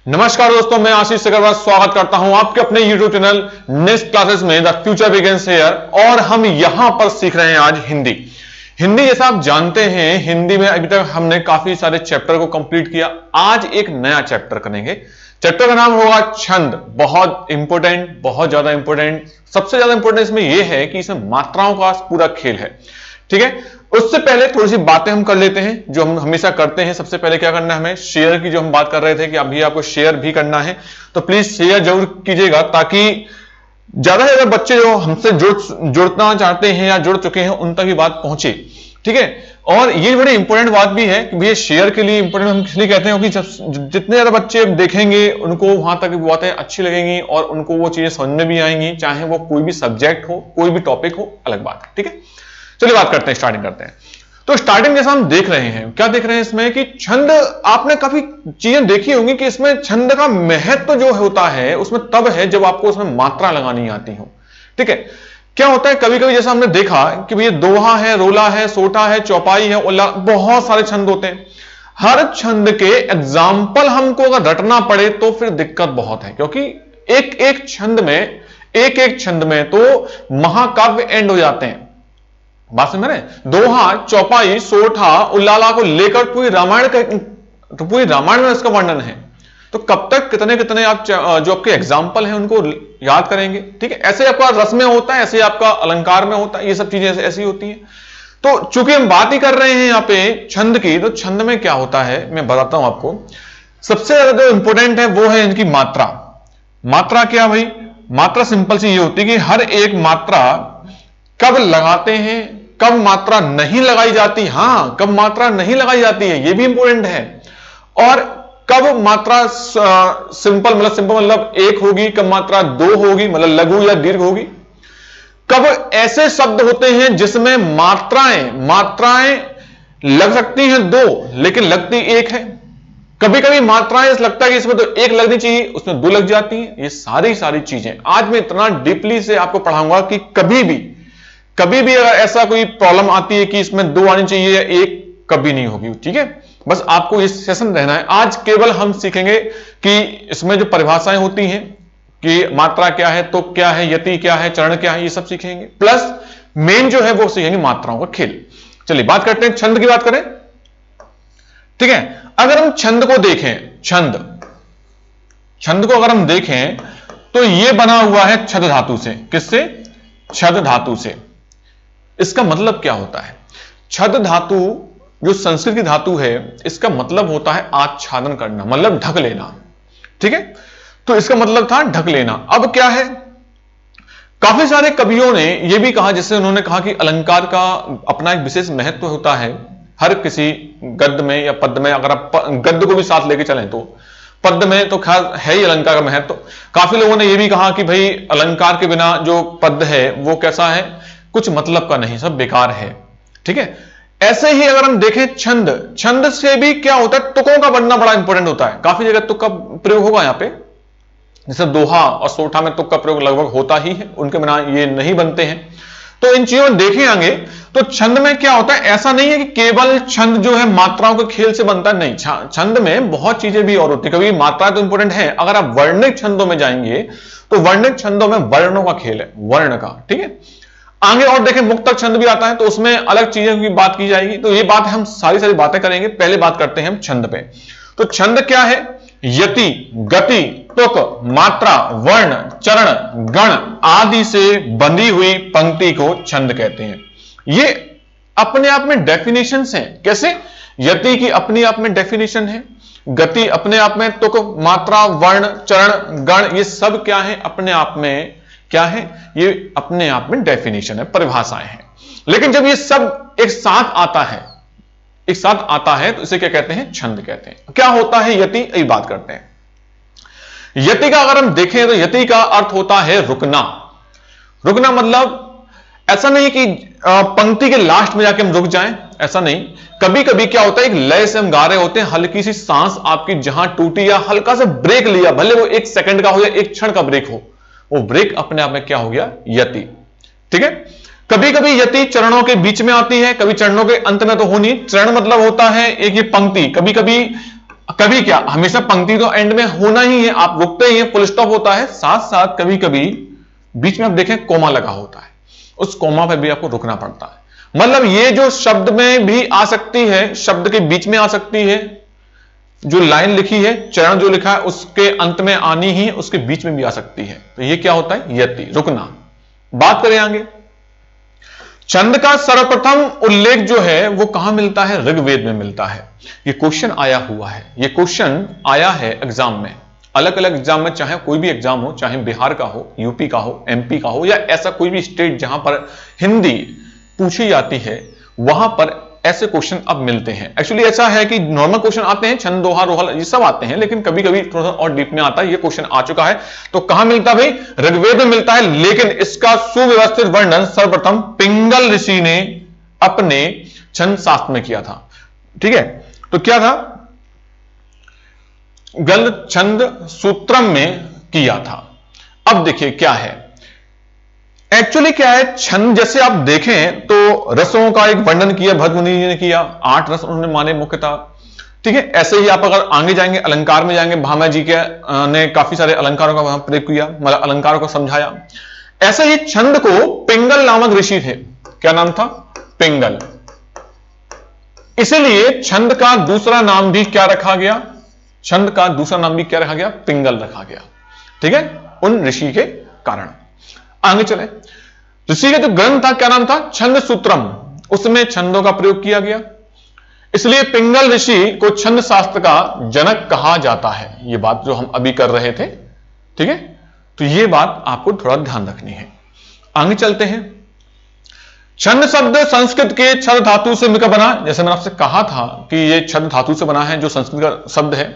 नमस्कार दोस्तों, मैं आशीष अग्रवाल स्वागत करता हूं आपके अपने YouTube चैनल नेक्स्ट क्लासेस में द फ्यूचर बिगिंस हियर। और हम यहां पर सीख रहे हैं आज हिंदी। जैसा आप जानते हैं, हिंदी में अभी तक हमने काफी सारे चैप्टर को कंप्लीट किया। आज एक नया चैप्टर करेंगे। चैप्टर का नाम होगा छंद। बहुत इंपॉर्टेंट, बहुत ज्यादा इंपॉर्टेंट। सबसे ज्यादा इंपॉर्टेंट इसमें यह है कि इसमें मात्राओं का पूरा खेल है। ठीक है, उससे पहले थोड़ी सी बातें हम कर लेते हैं जो हम हमेशा करते हैं। सबसे पहले क्या करना है, हमें शेयर की जो हम बात कर रहे थे कि अभी आपको शेयर भी करना है, तो प्लीज शेयर जरूर कीजिएगा ताकि ज्यादा से ज्यादा बच्चे जो हमसे जुड़ना चाहते हैं या जुड़ चुके हैं उन तक ये बात पहुंचे। ठीक है, और ये बड़ी इंपॉर्टेंट बात भी है कि भैया शेयर के लिए इंपॉर्टेंट हम इसलिए कहते हैं क्योंकि जितने ज्यादा बच्चे देखेंगे उनको वहां तक बातें अच्छी लगेंगी और उनको वो चीजें समझ में भी आएंगी, चाहे वो कोई भी सब्जेक्ट हो, कोई भी टॉपिक हो, अलग बात है। ठीक है, चलिए बात करते हैं, स्टार्टिंग करते हैं। तो स्टार्टिंग जैसा हम देख रहे हैं, क्या देख रहे हैं इसमें कि छंद, आपने काफी चीजें देखी होंगी कि इसमें छंद का महत्व जो होता है उसमें तब है जब आपको उसमें मात्रा लगानी आती हो। ठीक है, क्या होता है कभी कभी जैसा हमने देखा कि भैया दोहा है, रोला है, सोटा है, चौपाई है, उल्ला, बहुत सारे छंद होते हैं। हर छंद के एग्जाम्पल हमको अगर रटना पड़े तो फिर दिक्कत बहुत है, क्योंकि एक एक छंद में तो महाकाव्य एंड हो जाते हैं। बात समझ रहे हैं? दोहा, चौपाई, सोठा, उल्लाला को लेकर पूरी रामायण में इसका वर्णन है। तो कब तक कितने कितने आप जो आपके एग्जाम्पल हैं उनको याद करेंगे। ठीक है, ऐसे आपका रस में होता है, ऐसे आपका अलंकार में होता है, ये सब चीजें ऐसी होती हैं। तो चूंकि हम बात ही कर रहे हैं यहां पे छंद की, तो छंद में क्या होता है मैं बताता हूं आपको। सबसे ज्यादा जो इंपॉर्टेंट है वो है इनकी मात्रा। मात्रा क्या भाई? मात्रा सिंपल सी ये होती है कि हर एक मात्रा कब लगाते हैं, कब मात्रा नहीं लगाई जाती। हां, कब मात्रा नहीं लगाई जाती है ये भी इंपॉर्टेंट है। और कब मात्रा सिंपल मतलब एक होगी, कब मात्रा दो होगी मतलब लघु या दीर्घ होगी। कब ऐसे शब्द होते हैं जिसमें मात्राएं लग सकती हैं दो लेकिन लगती एक है। कभी कभी मात्राएं लगता है कि इसमें तो एक लगनी चाहिए, उसमें दो लग जाती हैं। ये सारी चीजें आज मैं इतना डीपली से आपको पढ़ाऊंगा कि कभी भी अगर ऐसा कोई प्रॉब्लम आती है कि इसमें दो आनी चाहिए या एक, कभी नहीं होगी। ठीक है, बस आपको इस सेशन रहना है। आज केवल हम सीखेंगे कि इसमें जो परिभाषाएं होती हैं कि मात्रा क्या है, तो क्या है, यति क्या है, चरण क्या है, ये सब सीखेंगे। प्लस मेन जो है वो सीखेंगे मात्राओं का खेल। चलिए बात करते हैं, छंद की बात करें। ठीक है, अगर हम छंद को देखें, छंद को अगर हम देखें तो ये बना हुआ है छद धातु से। किससे? छद धातु से। इसका मतलब क्या होता है? छद धातु जो संस्कृत की धातु है, इसका मतलब होता है आच्छादन करना, मतलब ढक लेना। ठीक है, तो इसका मतलब था ढक लेना। अब क्या है, काफी सारे कवियों ने यह भी कहा, जैसे उन्होंने कहा कि अलंकार का अपना एक विशेष महत्व होता है। हर किसी गद्य में या पद्य में, अगर आप गद्य को भी साथ लेके चलें तो पद्य में तो खास है ही अलंकार का महत्व। काफी लोगों ने यह भी कहा कि भाई अलंकार के बिना जो पद्य है वो कैसा है, कुछ मतलब का नहीं, सब बेकार है। ठीक है, ऐसे ही अगर हम देखें छंद से भी क्या होता है, तुकों का बनना बड़ा इंपॉर्टेंट होता है। काफी जगह तुक का प्रयोग होगा यहां पे, जैसे दोहा और सोठा में तुक का प्रयोग लगभग होता ही है, उनके बिना ये नहीं बनते हैं। तो इन चीजों में देखें आगे तो छंद में क्या होता है, ऐसा नहीं है कि केवल छंद जो है मात्राओं के खेल से बनता है, नहीं। छंद में बहुत चीजें भी और होती है। कभी मात्रा तो इंपॉर्टेंट है। अगर आप वर्णिक छंदों में जाएंगे तो वर्णिक छंदों में वर्णों का खेल है, वर्ण का। ठीक है, आगे और देखें मुक्तक छंद भी आता है, तो उसमें अलग चीजों की बात की जाएगी। तो ये बात हम सारी बातें करेंगे। पहले बात करते हैं हम छंद पे। तो छंद क्या है? यति, गति, तुक, मात्रा, वर्ण, चरण, गण आदि से बंधी हुई पंक्ति को छंद कहते हैं। ये अपने आप में डेफिनेशंस हैं। कैसे? यति की अपने आप में डेफिनेशन है, गति अपने आप में, तुक, मात्रा, वर्ण, चरण, गण, ये सब क्या है, अपने आप में क्या है, ये अपने आप में डेफिनेशन है, परिभाषाएं हैं। लेकिन जब ये सब एक साथ आता है तो इसे क्या कहते हैं? छंद कहते हैं। क्या होता है यति, ये बात करते हैं। यति का अगर हम देखें तो यति का अर्थ होता है रुकना। रुकना मतलब ऐसा नहीं कि पंक्ति के लास्ट में जाके हम रुक जाएं, ऐसा नहीं। कभी कभी क्या होता है, एक लय से हम गा रहे होते हैं, हल्की सी सांस आपकी जहां टूटी या हल्का सा ब्रेक लिया, भले वो 1 सेकंड का हो या 1 क्षण का ब्रेक हो, वो ब्रेक अपने आप में क्या हो गया? यति। ठीक है, कभी कभी यति चरणों के बीच में आती है, कभी चरणों के अंत में तो होनी। चरण मतलब होता है एक ये पंक्ति, कभी कभी कभी क्या, हमेशा पंक्ति तो एंड में होना ही है, आप रुकते ही हैं, फुल स्टॉप होता है, साथ साथ कभी कभी बीच में आप देखें कोमा लगा होता है, उस कोमा पर भी आपको रुकना पड़ता है। मतलब ये जो शब्द में भी आ सकती है, शब्द के बीच में आ सकती है, जो लाइन लिखी है, चरण जो लिखा है उसके अंत में आनी ही, उसके बीच में भी आ सकती है। तो ये क्या होता है, यति, रुकना। बात करें आगे, छंद का सर्वप्रथम उल्लेख जो है वो कहां मिलता है, ऋग्वेद में मिलता है। ये क्वेश्चन आया हुआ है, ये क्वेश्चन आया है एग्जाम में, अलग अलग एग्जाम में, चाहे कोई भी एग्जाम हो, चाहे बिहार का हो, यूपी का हो, एमपी का हो, या ऐसा कोई भी स्टेट जहां पर हिंदी पूछी जाती है, वहां पर ऐसे क्वेश्चन अब मिलते हैं। एक्चुअली ऐसा है कि नॉर्मल क्वेश्चन आते हैं, छंद, दोहा, रोहा, ये सब आते हैं, लेकिन कभी कभी थोड़ा सा और डीप में आता है। ये क्वेश्चन आ चुका है, तो कहां मिलता है भाई, ऋग्वेद में मिलता है। लेकिन इसका सुव्यवस्थित वर्णन सर्वप्रथम पिंगल ऋषि ने अपने छंद शास्त्र में किया था। ठीक है, तो क्या था, गल छंद सूत्रम में किया था। अब देखिए क्या है, एक्चुअली क्या है, छंद जैसे आप देखें तो रसों का एक वर्णन किया भरत मुनि जी ने किया, 8 रस उन्होंने माने मुख्यतः। ठीक है, ऐसे ही आप अगर आगे जाएंगे, अलंकार में जाएंगे, भामा जी के ने काफी सारे अलंकारों का वहां प्रयोग किया, मतलब अलंकारों को समझाया। ऐसे ही छंद को पिंगल नामक ऋषि थे, क्या नाम था, पिंगल। इसलिए छंद का दूसरा नाम भी क्या रखा गया, छंद का दूसरा नाम भी क्या रखा गया, पिंगल रखा गया। ठीक है, उन ऋषि के कारण। आगे चले, ऋषि का जो ग्रंथ था क्या नाम था, छंद सूत्रम, उसमें छंदों का प्रयोग किया गया, इसलिए पिंगल ऋषि को छंद शास्त्र का जनक कहा जाता है। यह बात जो हम अभी कर रहे थे, ठीक है, तो यह बात आपको थोड़ा ध्यान रखनी है। आगे चलते हैं, छंद शब्द संस्कृत के छद धातु से मिलकर बना, जैसे मैंने आपसे कहा था कि यह छद धातु से बना है, जो संस्कृत का शब्द है।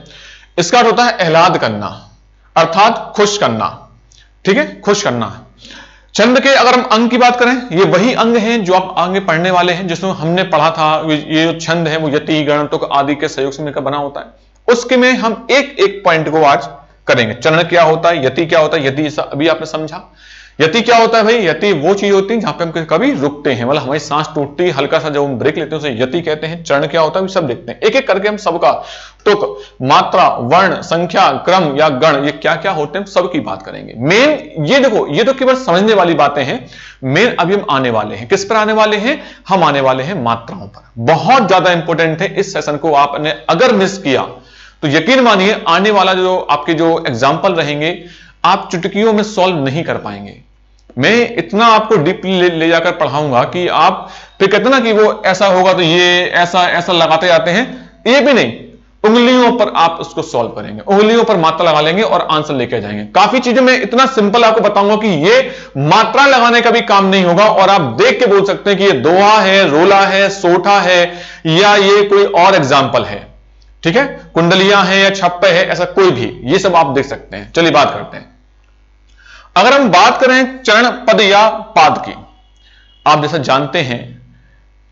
इसका अर्थ होता है आह्लाद करना, अर्थात खुश करना। ठीक है, खुश करना। छंद के अगर हम अंग की बात करें, ये वही अंग हैं जो आप आगे पढ़ने वाले हैं, जिसमें हमने पढ़ा था। ये जो छंद है वो यति, गण, तुक आदि के सहयोग से मिलकर बना होता है। उसके में हम एक एक पॉइंट को आज करेंगे। चरण क्या होता है, यति क्या होता है, यति अभी आपने समझा। यति क्या होता है भाई, यति वो चीज होती है जहां पे हम कभी रुकते हैं, मतलब हमारी सांस टूटती है, हल्का सा जब हम ब्रेक लेते हैं उसे यति कहते हैं। चरण क्या होता है सब देखते हैं, एक एक करके हम सबका, तुक, मात्रा, वर्ण, संख्या, क्रम या गण, ये क्या क्या होते हैं सबकी बात करेंगे। मेन ये देखो, ये तो केवल समझने वाली बातें हैं। मेन अभी हम आने वाले हैं, किस पर आने वाले हैं, हम आने वाले हैं मात्राओं पर। बहुत ज्यादा इंपॉर्टेंट है, इस सेशन को आपने अगर मिस किया तो यकीन मानिए आने वाला जो आपके जो एग्जाम्पल रहेंगे, आप चुटकियों में सॉल्व नहीं कर पाएंगे। मैं इतना आपको डीपली ले जाकर पढ़ाऊंगा कि आप फिर कहते ना कि वो ऐसा होगा तो ये ऐसा ऐसा लगाते जाते हैं, ये भी नहीं, उंगलियों पर आप उसको सॉल्व करेंगे, उंगलियों पर मात्रा लगा लेंगे और आंसर लेकर जाएंगे। काफी चीजें मैं इतना सिंपल आपको बताऊंगा कि ये मात्रा लगाने का भी काम नहीं होगा, और आप देख के बोल सकते हैं कि ये दोहा है, रोला है, सोठा है, या ये कोई और एग्जाम्पल है। ठीक है, कुंडलियां हैं या छप्पे है, ऐसा कोई भी, ये सब आप देख सकते हैं। चलिए बात करते हैं। अगर हम बात करें चरण, पद या पाद की, आप जैसा जानते हैं,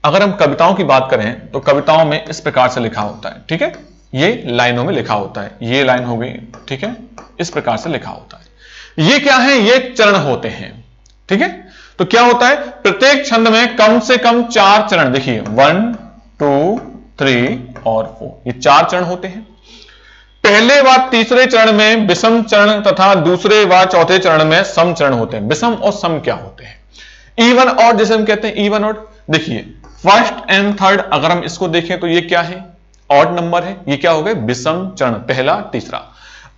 अगर हम कविताओं की बात करें तो कविताओं में इस प्रकार से लिखा होता है। ठीक है, ये लाइनों में लिखा होता है, ये लाइन हो गई, ठीक है, इस प्रकार से लिखा होता है। ये क्या है, ये चरण होते हैं। ठीक है, तो क्या होता है, प्रत्येक छंद में कम से कम 4 चरण, देखिए 1 2 3 और 4, ये 4 चरण होते हैं। पहले व तीसरे चरण में विषम चरण तथा दूसरे व चौथे चरण में सम चरण होते हैं। विषम और सम क्या होते हैं, इवन और, जैसे हम कहते हैं इवन ऑड। देखिए फर्स्ट एंड थर्ड, अगर हम इसको देखें तो ये क्या है, ऑड नंबर है, ये क्या हो गए, विषम चरण, पहला तीसरा।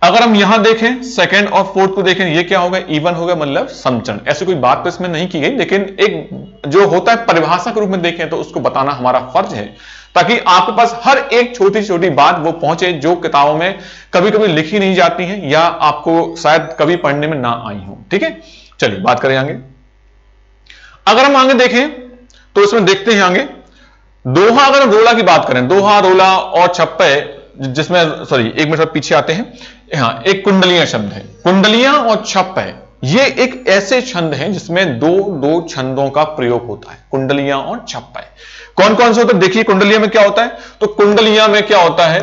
अगर हम यहां देखें सेकंड और फोर्थ को देखें, ये क्या हो गया, इवन हो गया, मतलब सम चरण। ऐसी कोई बात तो इसमें नहीं की गई, लेकिन एक जो होता है परिभाषा के रूप में देखें तो उसको बताना हमारा फर्ज है, ताकि आपके पास हर एक छोटी छोटी बात वो पहुंचे जो किताबों में कभी कभी लिखी नहीं जाती है, या आपको शायद कभी पढ़ने में ना आई हो। ठीक है, चलिए बात करें आगे। अगर हम आगे देखें तो इसमें देखते हैं आगे, दोहा, अगर हम रोला की बात करें, दोहा, रोला और छप्पे, जिसमें सॉरी एक मिनट पीछे आते हैं, यहां एक कुंडलियां शब्द है, कुंडलियां और छप्पे, ये एक ऐसे छंद हैं जिसमें दो दो छंदों का प्रयोग होता है, कुंडलियां और छप्पे। कौन कौन से होते हैं, देखिए कुंडलियां में क्या होता है, तो कुंडलियां में क्या होता है,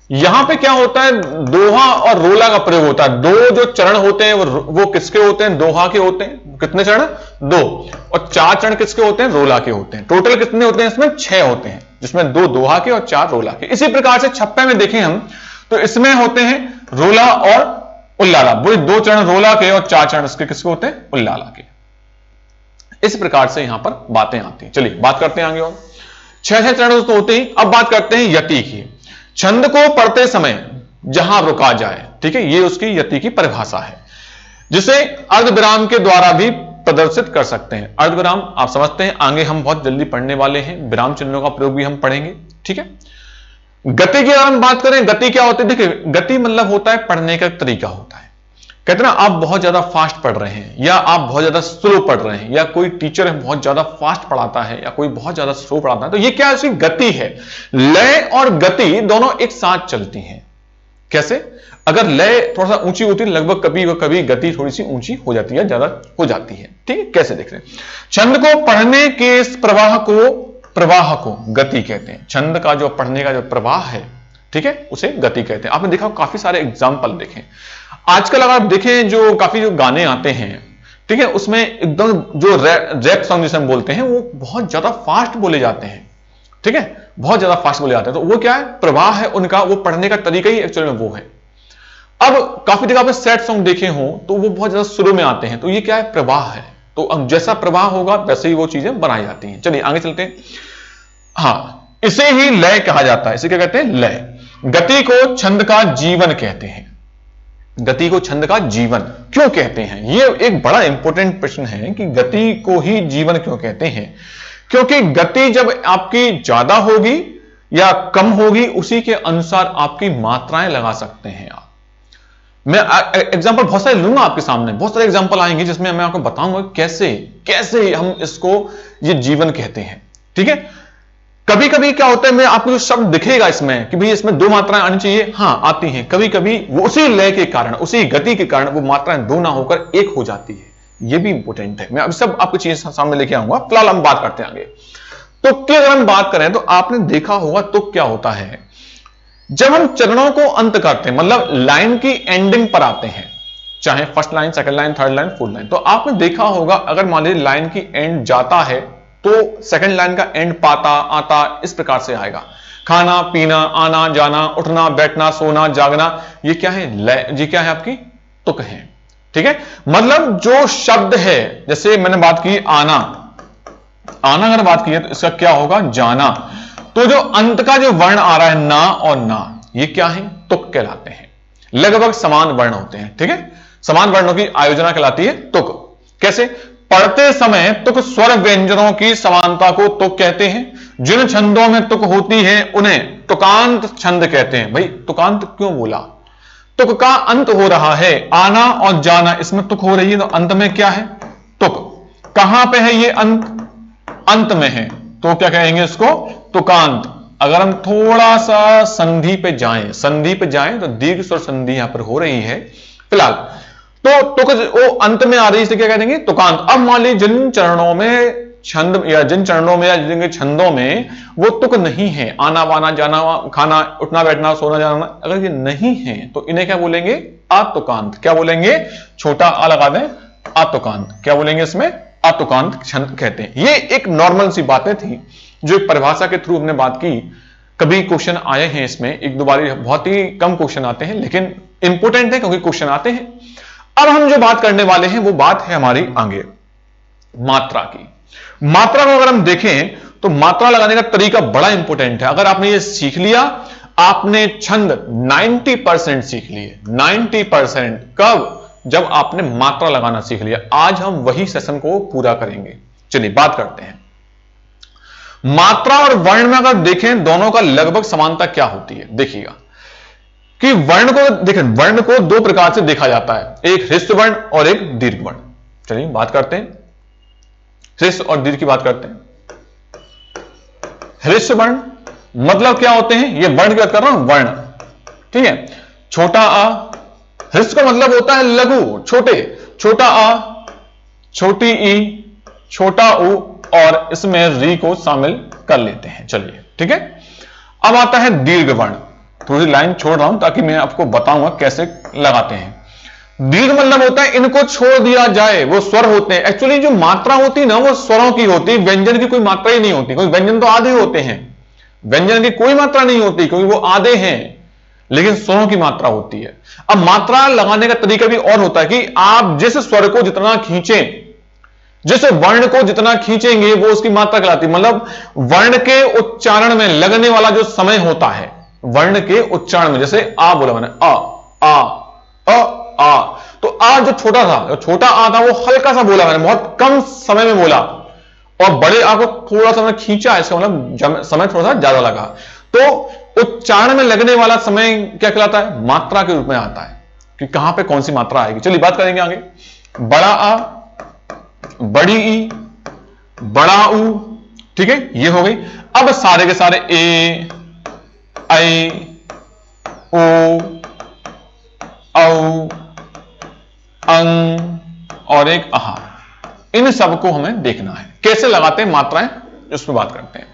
यहां पे क्या होता है, दोहा और रोला का प्रयोग होता है। दो जो चरण होते हैं वो किसके होते हैं, दोहा के होते हैं। कितने चरण, 2, और 4 चरण किसके होते हैं, रोला के होते हैं। टोटल कितने होते हैं इसमें, 6 होते हैं। जिसमें 2 दोहा के और 4 रोला के। इसी प्रकार से छप्पे में देखें हम तो इसमें होते हैं रोला और उल्लाला, वही 2 चरण रोला के और 4 चरण इसके किसके होते हैं, उल्लाला के। इस प्रकार से यहां पर बातें आती हैं। चलिए बात करते हैं आगे और 6 चरण तो होते ही। अब बात करते हैं यति की। छंद को पढ़ते समय जहां रुका जाए, ठीक है, ये उसकी यति की परिभाषा है, जिसे अर्धविराम के द्वारा भी प्रदर्शित कर सकते हैं। अर्धविराम आप समझते हैं, आगे हम बहुत जल्दी पढ़ने वाले हैं, विराम चिन्हों का प्रयोग भी हम पढ़ेंगे, ठीक है। गति की अगर हम बात करें, गति क्या होती है, देखिए गति मतलब होता है पढ़ने का तरीका होता है। कहते ना आप बहुत ज्यादा फास्ट पढ़ रहे हैं या आप बहुत ज्यादा स्लो पढ़ रहे हैं, या कोई टीचर है बहुत ज्यादा फास्ट पढ़ाता है या कोई बहुत ज्यादा स्लो पढ़ाता है, तो ये क्या है, उसकी गति है। लय और गति दोनों एक साथ चलती हैं। कैसे, अगर लय थोड़ा सा ऊंची होती है, लगभग कभी कभी गति थोड़ी सी ऊंची हो जाती है, ज्यादा हो जाती है, ठीक है। कैसे देख रहे हैं, छंद को पढ़ने के इस प्रवाह को गति कहते हैं। छंद का जो पढ़ने का जो प्रवाह है, ठीक है, उसे गति कहते हैं। आपने देखा काफी सारे एग्जाम्पल देखें आजकल, अगर आप देखें जो काफी जो गाने आते हैं, ठीक है, उसमें एकदम जो रैप सॉन्ग जिसे हम बोलते हैं, वो बहुत ज्यादा फास्ट बोले जाते हैं, ठीक है, बहुत ज्यादा फास्ट बोले जाते हैं। तो वो क्या है, प्रवाह है उनका, वो पढ़ने का तरीका ही एक्चुअल में वो है। अब काफी जगह पे सैड सॉन्ग देखे हो तो वो बहुत ज्यादा शुरू में आते हैं, तो ये क्या है, प्रवाह है। तो अब जैसा प्रवाह होगा वैसे ही वो चीजें बनाई जाती हैं। चलिए आगे चलते हैं। हाँ, इसे ही लय कहा जाता है। इसे क्या कहते हैं, लय। गति को छंद का जीवन कहते हैं। गति को छंद का जीवन क्यों कहते हैं, ये एक बड़ा इंपॉर्टेंट प्रश्न है कि गति को ही जीवन क्यों कहते हैं। क्योंकि गति जब आपकी ज्यादा होगी या कम होगी, उसी के अनुसार आपकी मात्राएं लगा सकते हैं आप। मैं एग्जांपल बहुत सारे लूंगा आपके सामने, बहुत सारे एग्जांपल आएंगे जिसमें मैं आपको बताऊंगा कैसे कैसे हम इसको ये जीवन कहते हैं, ठीक है। कभी कभी क्या होता है, मैं आपको जो शब्द दिखेगा इसमें कि भाई इसमें 2 मात्राएं आनी चाहिए, हाँ आती हैं। कभी कभी वो उसी लय के कारण, उसी गति के कारण वो मात्राएं 2 ना होकर 1 हो जाती है। ये भी इंपॉर्टेंट है। मैं अब सब आपको चीजें सामने लेके आऊंगा। फिलहाल हम बात करते हैं आगे। तुक की अगर हम बात करें तो आपने देखा होगा तुक क्या होता है, जब हम चरणों को अंत करते हैं, मतलब लाइन की एंडिंग पर आते हैं, चाहे first line, second line, third line, fourth line, तो आपने देखा होगा अगर मान लीजिए लाइन की एंड जाता है तो सेकंड लाइन का एंड पाता आता इस प्रकार से आएगा। खाना पीना, आना जाना, उठना बैठना, सोना जागना, ये क्या है, ये क्या है, आपकी तुक है, ठीक है। मतलब जो शब्द है, जैसे मैंने बात की आना अगर बात की है तो इसका क्या होगा, जाना। तो जो अंत का जो वर्ण आ रहा है ना और ना, ये क्या है, तुक कहलाते हैं। लगभग समान वर्ण होते हैं, ठीक है। समान वर्णों की आयोजना कहलाती है तुक। कैसे, पढ़ते समय तुक स्वर व्यंजनों की समानता को तुक कहते हैं। जिन छंदों में तुक होती है उन्हें तुकांत छंद कहते हैं। भाई तुकांत क्यों बोला, तुक का अंत हो रहा है, आना और जाना इसमें तुक हो रही है, तो अंत में क्या है, तुक। कहां पे है ये अंत में है, तो क्या कहेंगे इसको, तुकांत। अगर हम थोड़ा सा संधि पे जाएं तो दीर्घ स्वर संधि यहां पर हो रही है फिलहाल, तो तुक वो अंत में आ रही है, इसे क्या कह देंगे, तुकांत। अब मान लीजिए जिन चरणों में छंद या जिन जिन छंदों में वो तुक नहीं है, आना वाना जाना खाना उठना बैठना सोना जाना, अगर ये नहीं है तो इन्हें क्या बोलेंगे, आतुकांत। क्या बोलेंगे, छोटा आ लगा दें, आतुकांत। क्या बोलेंगे इसमें, आतुकांत छंद कहते हैं। ये एक नॉर्मल सी बातें थी जो एक परिभाषा के थ्रू हमने बात की। कभी क्वेश्चन आए हैं इसमें, एक दो बार, बहुत ही कम क्वेश्चन आते हैं लेकिन इंपोर्टेंट है क्योंकि क्वेश्चन आते हैं। अब हम जो बात करने वाले हैं वो बात है हमारी आगे मात्रा की। मात्रा को अगर हम देखें तो मात्रा लगाने का तरीका बड़ा इंपॉर्टेंट है। अगर आपने ये सीख लिया, आपने छंद 90% सीख लिए। 90% कब, जब आपने मात्रा लगाना सीख लिया। आज हम वही सेशन को पूरा करेंगे। चलिए बात करते हैं। मात्रा और वर्ण में अगर देखें दोनों का लगभग समानता क्या होती है, देखिएगा कि वर्ण को देखें, वर्ण को 2 प्रकार से देखा जाता है, एक ह्रस्व वर्ण और एक दीर्घ वर्ण। चलिए बात करते हैं, ह्रस्व और दीर्घ की बात करते हैं। ह्रस्व वर्ण मतलब क्या होते हैं, ये वर्ण की बात कर रहा हूं, वर्ण, ठीक है। छोटा आ, ह्रस्व का मतलब होता है लघु, छोटे, छोटा आ, छोटी ई, छोटा उ, और इसमें री को शामिल कर लेते हैं। चलिए ठीक है। अब आता है दीर्घ वर्ण। थोड़ी लाइन छोड़ रहा हूं ताकि मैं आपको बताऊंगा कैसे लगाते हैं। दीर्घ मतलब होता है इनको छोड़ दिया जाए, वो स्वर होते हैं। एक्चुअली जो मात्रा होती है ना वो स्वरों की होती है, व्यंजन की कोई मात्रा ही नहीं होती। कोई व्यंजन तो आधे होते हैं, व्यंजन की कोई मात्रा नहीं होती क्योंकि वो आधे हैं, लेकिन स्वरों की मात्रा होती है। अब मात्रा लगाने का तरीका भी और होता है कि आप जिस स्वर को जितना खींचें, जिस वर्ण को जितना खींचेंगे वो उसकी मात्रा कहलाती है। मतलब वर्ण के उच्चारण में लगने वाला जो समय होता है, वर्ण के उच्चारण में, जैसे आ बोला मैंने, आ, तो आ जो छोटा था, जो छोटा आ था वो हल्का सा बोला मैंने, बहुत कम समय में बोला, और बड़े आ को थोड़ा सा मैंने खींचा, इसका मतलब समय थोड़ा सा ज्यादा लगा। तो उच्चारण में लगने वाला समय क्या कहलाता है? मात्रा के रूप में आता है कि कहां पे कौन सी मात्रा आएगी। चलिए बात करेंगे आगे। बड़ा आ, बड़ी ई, बड़ा ऊ, ठीक है, ये हो गई। अब सारे के सारे ए, ऐ, ओ, औ, अंग और एक आहा, इन सबको हमें देखना है कैसे लगाते हैं मात्राएं, उसमें बात करते हैं।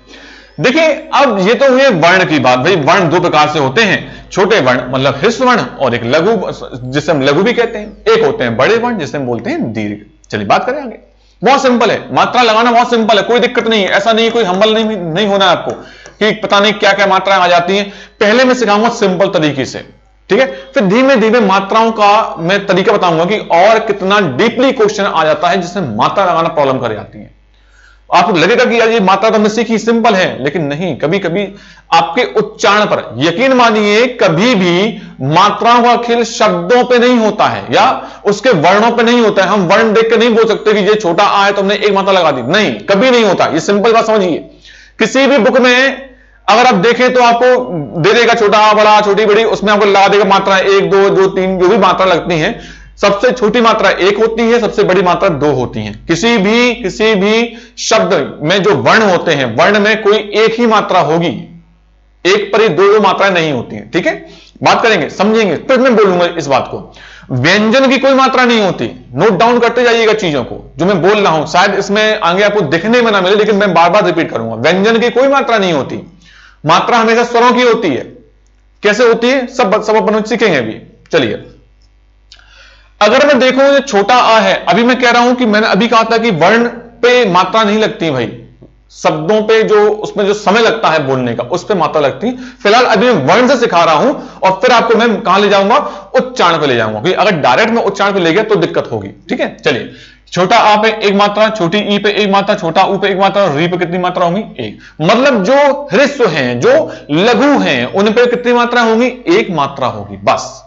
देखिए अब ये तो हुए वर्ण की बात। भाई वर्ण दो प्रकार से होते हैं, छोटे वर्ण मतलब ह्रस्व वर्ण, और एक लघु, जिसे हम लघु भी कहते हैं। एक होते हैं बड़े वर्ण जिसे हम बोलते हैं दीर्घ। चलिए बात करें आगे। बहुत सिंपल है, मात्रा लगाना बहुत सिंपल है, कोई दिक्कत नहीं है। ऐसा नहीं है, कोई हम्बल नहीं होना है आपको कि पता नहीं क्या क्या मात्राएं आ जाती हैं। पहले मैं सिखाऊंगा सिंपल तरीके से, ठीक है, फिर धीमे धीमे मात्राओं का मैं तरीका बताऊंगा कि और कितना डीपली क्वेश्चन आ जाता है जिसमें मात्रा लगाना प्रॉब्लम कर जाती है। आपको लगेगा कि यार ये मात्रा तो हमने सीखी, सिंपल है, लेकिन नहीं, कभी कभी आपके उच्चारण पर, यकीन मानिए, कभी भी मात्राओं का खेल शब्दों पे नहीं होता है या उसके वर्णों पे नहीं होता है। हम वर्ण देख के नहीं बोल सकते कि ये छोटा आ है तो हमने एक मात्रा लगा दी, नहीं, कभी नहीं होता। ये सिंपल बात समझिए। किसी भी बुक में अगर आप देखें तो आपको दे देगा छोटा आ, बड़ा, छोटी बड़ी, उसमें आपको लगा देगा मात्रा 1 2 जो 3 जो भी मात्रा लगती हैं, सबसे छोटी मात्रा 1 होती है, सबसे बड़ी मात्रा 2 होती है। किसी भी शब्द में जो वर्ण होते हैं, वर्ण में कोई एक ही मात्रा होगी, एक पर ही दो मात्राएं नहीं होती हैं, ठीक है। बात करेंगे, समझेंगे, फिर मैं बोलूंगा इस बात को। व्यंजन की कोई मात्रा नहीं होती। नोट डाउन करते जाइएगा चीजों को जो मैं बोल रहा हूं, शायद इसमें आगे आपको दिखने में ना मिले, लेकिन मैं बार बार रिपीट करूंगा। व्यंजन की कोई मात्रा नहीं होती, मात्रा हमेशा स्वरों की होती है। कैसे होती है सब अपन सीखेंगे अभी। चलिए अगर मैं देखूं ये छोटा आ है, अभी मैं कह रहा हूं कि मैंने अभी कहा था कि वर्ण पे मात्रा नहीं लगती भाई, शब्दों पे जो उसमें जो समय लगता है बोलने का, उस पे मात्रा लगती। फिलहाल अभी मैं वर्ण से सिखा रहा हूं और फिर आपको मैं कहां ले जाऊंगा? उच्चारण पे ले जाऊंगा, क्योंकि अगर डायरेक्ट मैं उच्चारण पे ले गया तो दिक्कत होगी, ठीक है। चलिए छोटा आ पे एक मात्रा, छोटी ई पे एक मात्रा, छोटा ऊ पे एक मात्रा, री पे कितनी मात्रा होंगी? एक। मतलब जो ह्रस्व हैं, जो लघु हैं, उन पे कितनी मात्रा होंगी? एक मात्रा होगी बस,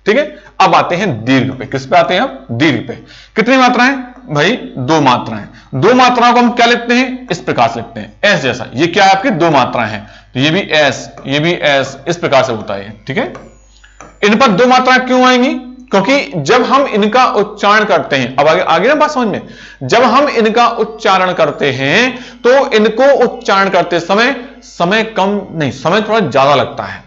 ठीक है। अब आते हैं दीर्घ पे। किस पे आते हैं? अब दीर्घ पे। कितनी मात्राएं? भाई 2 मात्राएं। 2 मात्राओं को हम क्या लिखते हैं? इस प्रकार से लिखते हैं, एस जैसा। ये क्या है? आपकी 2 मात्राएं हैं, तो ये भी एस, ये भी एस, इस प्रकार से होता है, ठीक है। इन पर 2 मात्राएं क्यों आएंगी? क्योंकि जब हम इनका उच्चारण करते हैं, अब आगे ना बात समझ में, जब हम इनका उच्चारण करते हैं तो इनको उच्चारण करते समय कम नहीं, समय थोड़ा ज्यादा लगता है।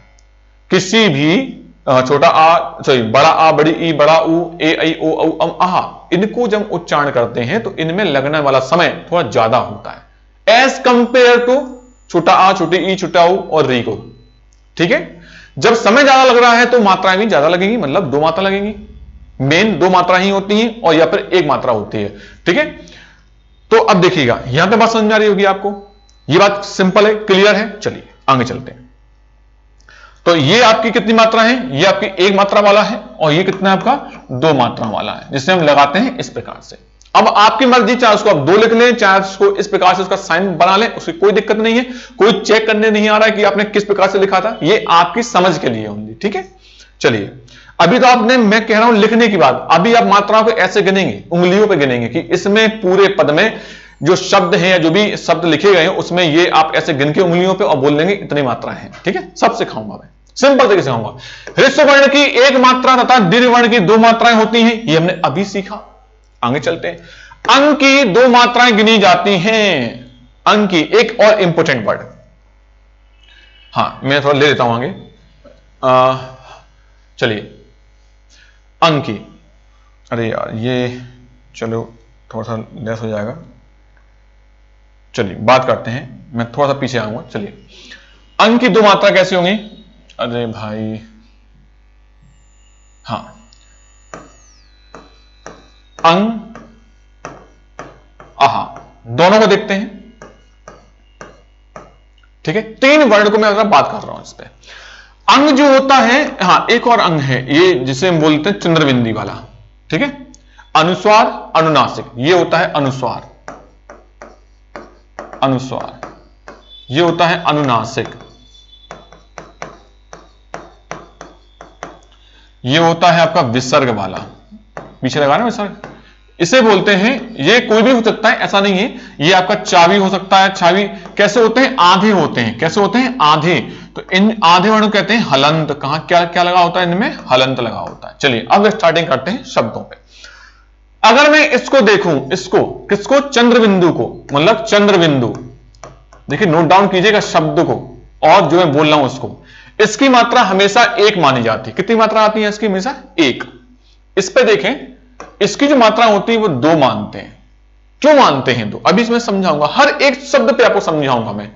किसी भी छोटा आ, सॉरी, बड़ा आ, बड़ी ई, बड़ा ऊ, ए, ऐ, ओ, औ, अम, आहा, इनको जब उच्चारण करते हैं तो इनमें लगने वाला समय थोड़ा ज्यादा होता है एज कंपेयर टू छोटा आ, छोटी ई, छोटा ऊ और री को, ठीक है। जब समय ज्यादा लग रहा है तो मात्राएं भी ज्यादा लगेगी, मतलब 2 मात्रा लगेंगी। मेन 2 मात्रा ही होती हैं और या फिर 1 मात्रा होती है, ठीक है। तो अब देखिएगा, यहां पे बात समझ में आ रही होगी आपको, ये बात सिंपल है, क्लियर है। चलिए आगे चलते हैं। तो ये आपकी कितनी मात्रा है? ये आपकी 1 मात्रा वाला है और ये कितना है आपका? 2 मात्रा वाला है, जिसे हम लगाते हैं इस प्रकार से। अब आपकी मर्जी, चाहे उसको आप 2 लिख लें, चाहे उसको इस प्रकार से उसका साइन बना लें, उसकी कोई दिक्कत नहीं है। कोई चेक करने नहीं आ रहा है कि आपने किस प्रकार से लिखा था, ये आपकी समझ के लिए होंगी, ठीक है। चलिए अभी तो आपने, मैं कह रहा हूं लिखने की बात, अभी आप मात्राओं को ऐसे गिनेंगे, उंगलियों पर गिनेंगे कि इसमें पूरे पद में जो शब्द हैं या जो भी शब्द लिखे गए हैं उसमें ये आप ऐसे गिन के उंगलियों पे और बोल लेंगे इतनी मात्रा है, ठीक है। सब सिखाऊंगा मैं, सिंपल तरीके से सिखाऊंगा। ह्रस्व वर्ण की 1 मात्रा तथा दीर्घ वर्ण की 2 मात्राएं होती हैं, ये हमने अभी सीखा। आगे चलते हैं। अंक की 2 मात्राएं गिनी जाती हैं। अंक की एक और इंपोर्टेंट वर्ड, हां मैं थोड़ा ले लेता हूं आगे। चलिए अंक की, अरे यार ये, चलो थोड़ा सा लेस हो जाएगा। चलिए बात करते हैं, मैं थोड़ा सा पीछे आऊंगा। चलिए अंक की 2 मात्रा कैसी होंगी? अरे भाई, हां, अंग, आहा, दोनों को देखते हैं, ठीक ठीक है, 3 वर्ण को मैं बात कर रहा हूं इस पे। अंग जो होता है, हाँ एक और अंग है ये जिसे हम बोलते हैं चंद्रबिंदी वाला, ठीक है, अनुस्वार अनुनासिक, ये होता है अनुस्वार, अनुस्वार, ये होता है अनुनासिक, ये होता है आपका विसर्ग वाला, पीछे लगा ना विसर्ग, इसे बोलते हैं, ये कोई भी हो सकता है, ऐसा नहीं है, ये आपका चावी हो सकता है। चावी कैसे होते हैं, आधे होते हैं, कैसे होते हैं, आधे, तो इन आधे वर्णों को कहते हैं हलंत। कहां क्या क्या लगा होता है इनमें, हलंत लगा होता है। चलिए अब स्टार्टिंग करते हैं शब्दों पे। अगर मैं इसको देखूं, इसको किसको, चंद्रबिंदु को, मतलब चंद्रबिंदु, देखिए नोट डाउन कीजिएगा शब्द को और जो मैं बोल रहा हूं उसको, इसकी मात्रा हमेशा एक मानी जाती है। कितनी मात्रा आती है इसकी, हमेशा एक। इस पे देखें, इसकी जो मात्रा होती है वो 2 मानते हैं। क्यों मानते हैं 2, अभी इसमें समझाऊंगा, हर एक शब्द पे आपको समझाऊंगा मैं।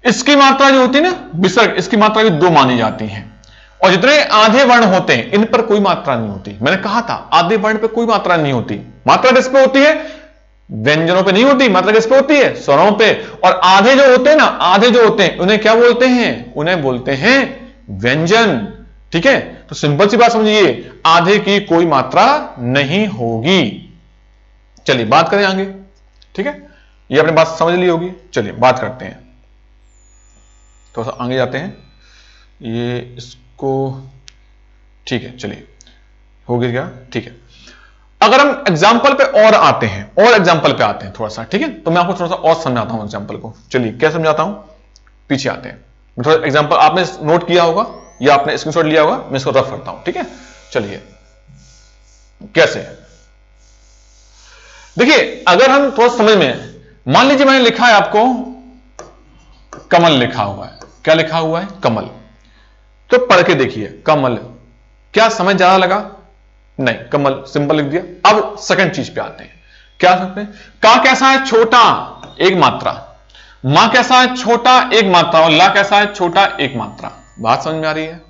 इसकी मात्रा जो होती है ना विसर्ग, इसकी मात्रा भी 2 मानी जाती है। और जितने आधे वर्ण होते हैं इन पर कोई मात्रा नहीं होती। मैंने कहा था आधे वर्ण पे कोई मात्रा नहीं होती। मात्रा किस पे होती है, व्यंजनों पे नहीं होती, मात्रा किस पे होती है, स्वरों पे। और आधे जो होते हैं ना, आधे जो होते हैं उन्हें क्या बोलते हैं, उन्हें बोलते हैं व्यंजन। ठीक है, तो सिंपल सी बात समझिए, आधे की कोई मात्रा नहीं होगी। चलिए बात करें आगे, ठीक है, ये आपने बात समझ ली होगी। चलिए बात करते हैं, थोड़ा सा आगे जाते हैं, ये इसको, ठीक है, चलिए हो गया क्या, ठीक है। अगर हम एग्जाम्पल पे और आते हैं, और एग्जाम्पल पे आते हैं थोड़ा सा, ठीक है, तो मैं आपको थोड़ा सा और समझाता हूं एग्जाम्पल को। चलिए क्या समझाता हूं, पीछे आते हैं। मैं थोड़ा एग्जाम्पल, आपने नोट किया होगा या आपने स्क्रीनशॉट लिया होगा, मैं इसको रफ करता हूं, ठीक है। चलिए कैसे, देखिए अगर हम थोड़ा समझ में, मान लीजिए मैंने लिखा है आपको कमल, लिखा हुआ है, क्या लिखा हुआ है, कमल। तो पढ़ के देखिए कमल, क्या समझ ज्यादा लगा, नहीं, कमल सिंपल लिख दिया। अब सेकंड चीज पे आते हैं, क्या सकते हैं, का कैसा है, छोटा, एक मात्रा, मां कैसा है, छोटा, एक मात्रा, और ला कैसा है, छोटा, एक मात्रा। बात समझ में आ रही है,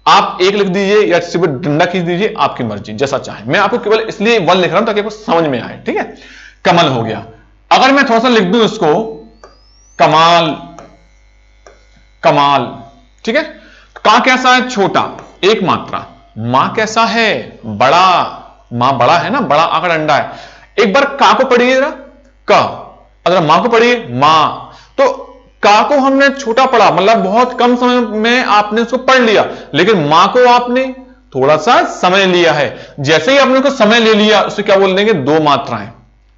आप एक लिख दीजिए या सिर्फ डंडा खींच दीजिए, आपकी मर्जी, जैसा चाहे। मैं आपको केवल इसलिए वन लिख रहा हूं ताकि आपको समझ में आए, ठीक है। कमल हो गया। अगर मैं थोड़ा सा लिख दूं इसको, कमाल, कमाल, ठीक है। का कैसा है, छोटा, एक मात्रा, मां कैसा है, बड़ा, मां बड़ा है ना, बड़ा आकर अंडा है। एक बार का को पढ़िए जरा, का, अगर मां को पढ़िए मां, तो का को हमने छोटा पढ़ा, मतलब बहुत कम समय में आपने उसको पढ़ लिया, लेकिन मां को आपने थोड़ा सा समय लिया है। जैसे ही आपने उसको समय ले लिया, उसे क्या बोल देंगे, 2 मात्राएं,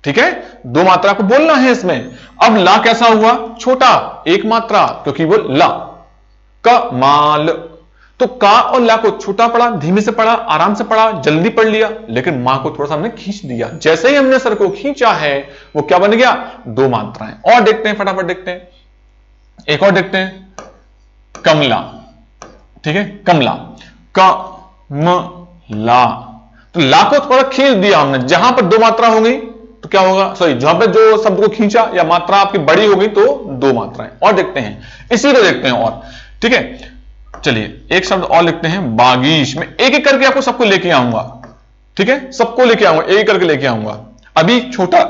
ठीक है, 2 मात्रा को बोलना है इसमें। अब ला कैसा हुआ, छोटा, एक मात्रा, क्योंकि वो ला, कमाल। तो का और ला को छोटा पढ़ा, धीमे से पढ़ा, आराम से पढ़ा, जल्दी पढ़ लिया, लेकिन मां को थोड़ा सा हमने खींच दिया। जैसे ही हमने सर को खींचा है, वो क्या बन गया, 2 मात्राएं। और देखते हैं, फटाफट देखते हैं, एक और देखते हैं, कमला, ठीक है, कमला, कमला। तो ला को थोड़ा खींच दिया हमने, जहां पर 2 मात्रा हो गई तो क्या होगा, सॉरी, जहां पर जो शब्द को खींचा या मात्रा आपकी बड़ी हो गई तो 2 मात्राएं। और देखते हैं, इसी को देखते हैं और, ठीक है। चलिए एक शब्द और लिखते हैं, बागीश। मैं एक एक करके आपको सबको लेके आऊंगा, ठीक है, सबको लेके आऊंगा, एक एक करके लेके आऊंगा। अभी छोटा,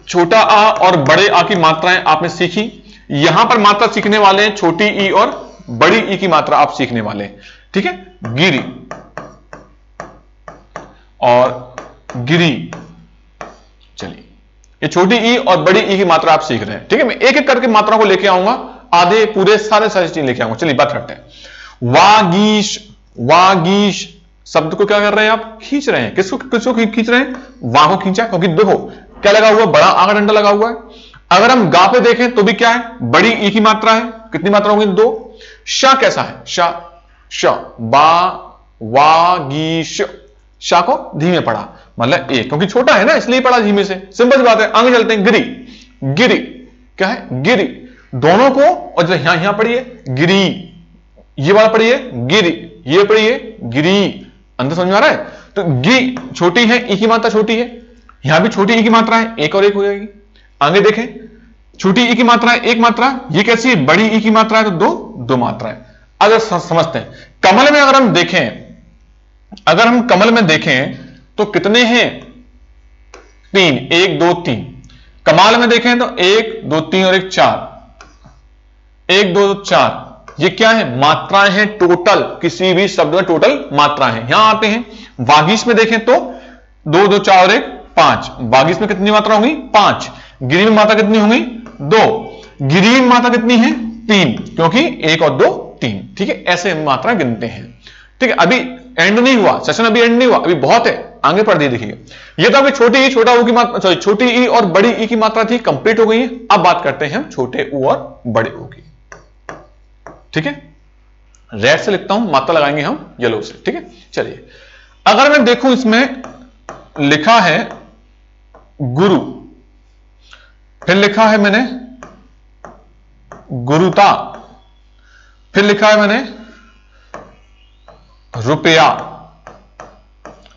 छोटा आ और बड़े आ की मात्राएं आपने सीखी। यहां पर मात्रा सीखने वाले हैं छोटी ई और बड़ी ई की मात्रा आप सीखने वाले हैं, ठीक है। गिरी और गिरी, चलिए ये छोटी ई और बड़ी ई की मात्रा आप सीख रहे हैं, ठीक है। मैं एक एक करके मात्रा को लेके आऊंगा, आधे पूरे सारे चीज लेके आऊंगा। चलिए बात करते हैं। वागीश, वागीश शब्द को क्या कर रहे हैं आप, खींच रहे हैं। किसको किसको खींच रहे हैं, वा को खींचा, क्योंकि देखो क्या लगा हुआ, बड़ा आगा डंडा लगा हुआ है। अगर हम गा पे देखें तो भी क्या है, बड़ी ई की मात्रा है, कितनी मात्रा होगी, 2। शा कैसा है, शा, श, बा, वागीश, शा को धीमे पढ़ा, मतलब एक, क्योंकि छोटा है ना इसलिए पढ़ा धीमे से, सिंपल सी बात है। आगे चलते हैं, गिरी, गिरी क्या है, गिरी, दोनों को, और यहां पढ़िए गिरी, ये वाला पढ़िए गिरी, ये पढ़िए गिरी। अंदर समझ में आ रहा है। तो गी छोटी है, ई की मात्रा छोटी है, यहां भी छोटी ई की मात्रा है, एक और एक हो जाएगी। आगे देखें, छोटी ई की मात्रा है, एक मात्रा, ये कैसी है, बड़ी ई की मात्रा है, तो 2 मात्राएं। अगर समझते हैं, कमल में अगर हम देखें, अगर हम कमल में देखें तो कितने हैं, 3, 1 2 3। कमाल में देखें तो 1 2 3 और 1 4, 1 2 4, ये क्या है? मात्राएं हैं टोटल, किसी भी शब्द में टोटल मात्रा है। यहां आते हैं वागीश में देखें तो 2 2 4 और 1 5, वागीश में कितनी मात्रा होंगी? 5। गिरी में मात्रा कितनी होंगी? 2। गिरी में मात्रा कितनी है? 3, क्योंकि 1 और 2 3। ठीक है, ऐसे मात्रा गिनते हैं। ठीक है, अभी एंड नहीं हुआ सेशन, अभी एंड नहीं हुआ, अभी बहुत है, आगे पढ़ दिए। देखिए ये तो आपकी छोटी ई छोटा ऊ की मात्रा, सॉरी छोटी ई और बड़ी ई की मात्रा थी, कंप्लीट हो गई है। अब बात करते हैं हम छोटे ऊ और बड़े ऊ की। ठीक है, रेड से लिखता हूं, मात्रा लगाएंगे हम येलो से। ठीक है, चलिए अगर मैं देखूं इसमें लिखा है गुरु, फिर लिखा है मैंने गुरुता, फिर लिखा है मैंने रुपया।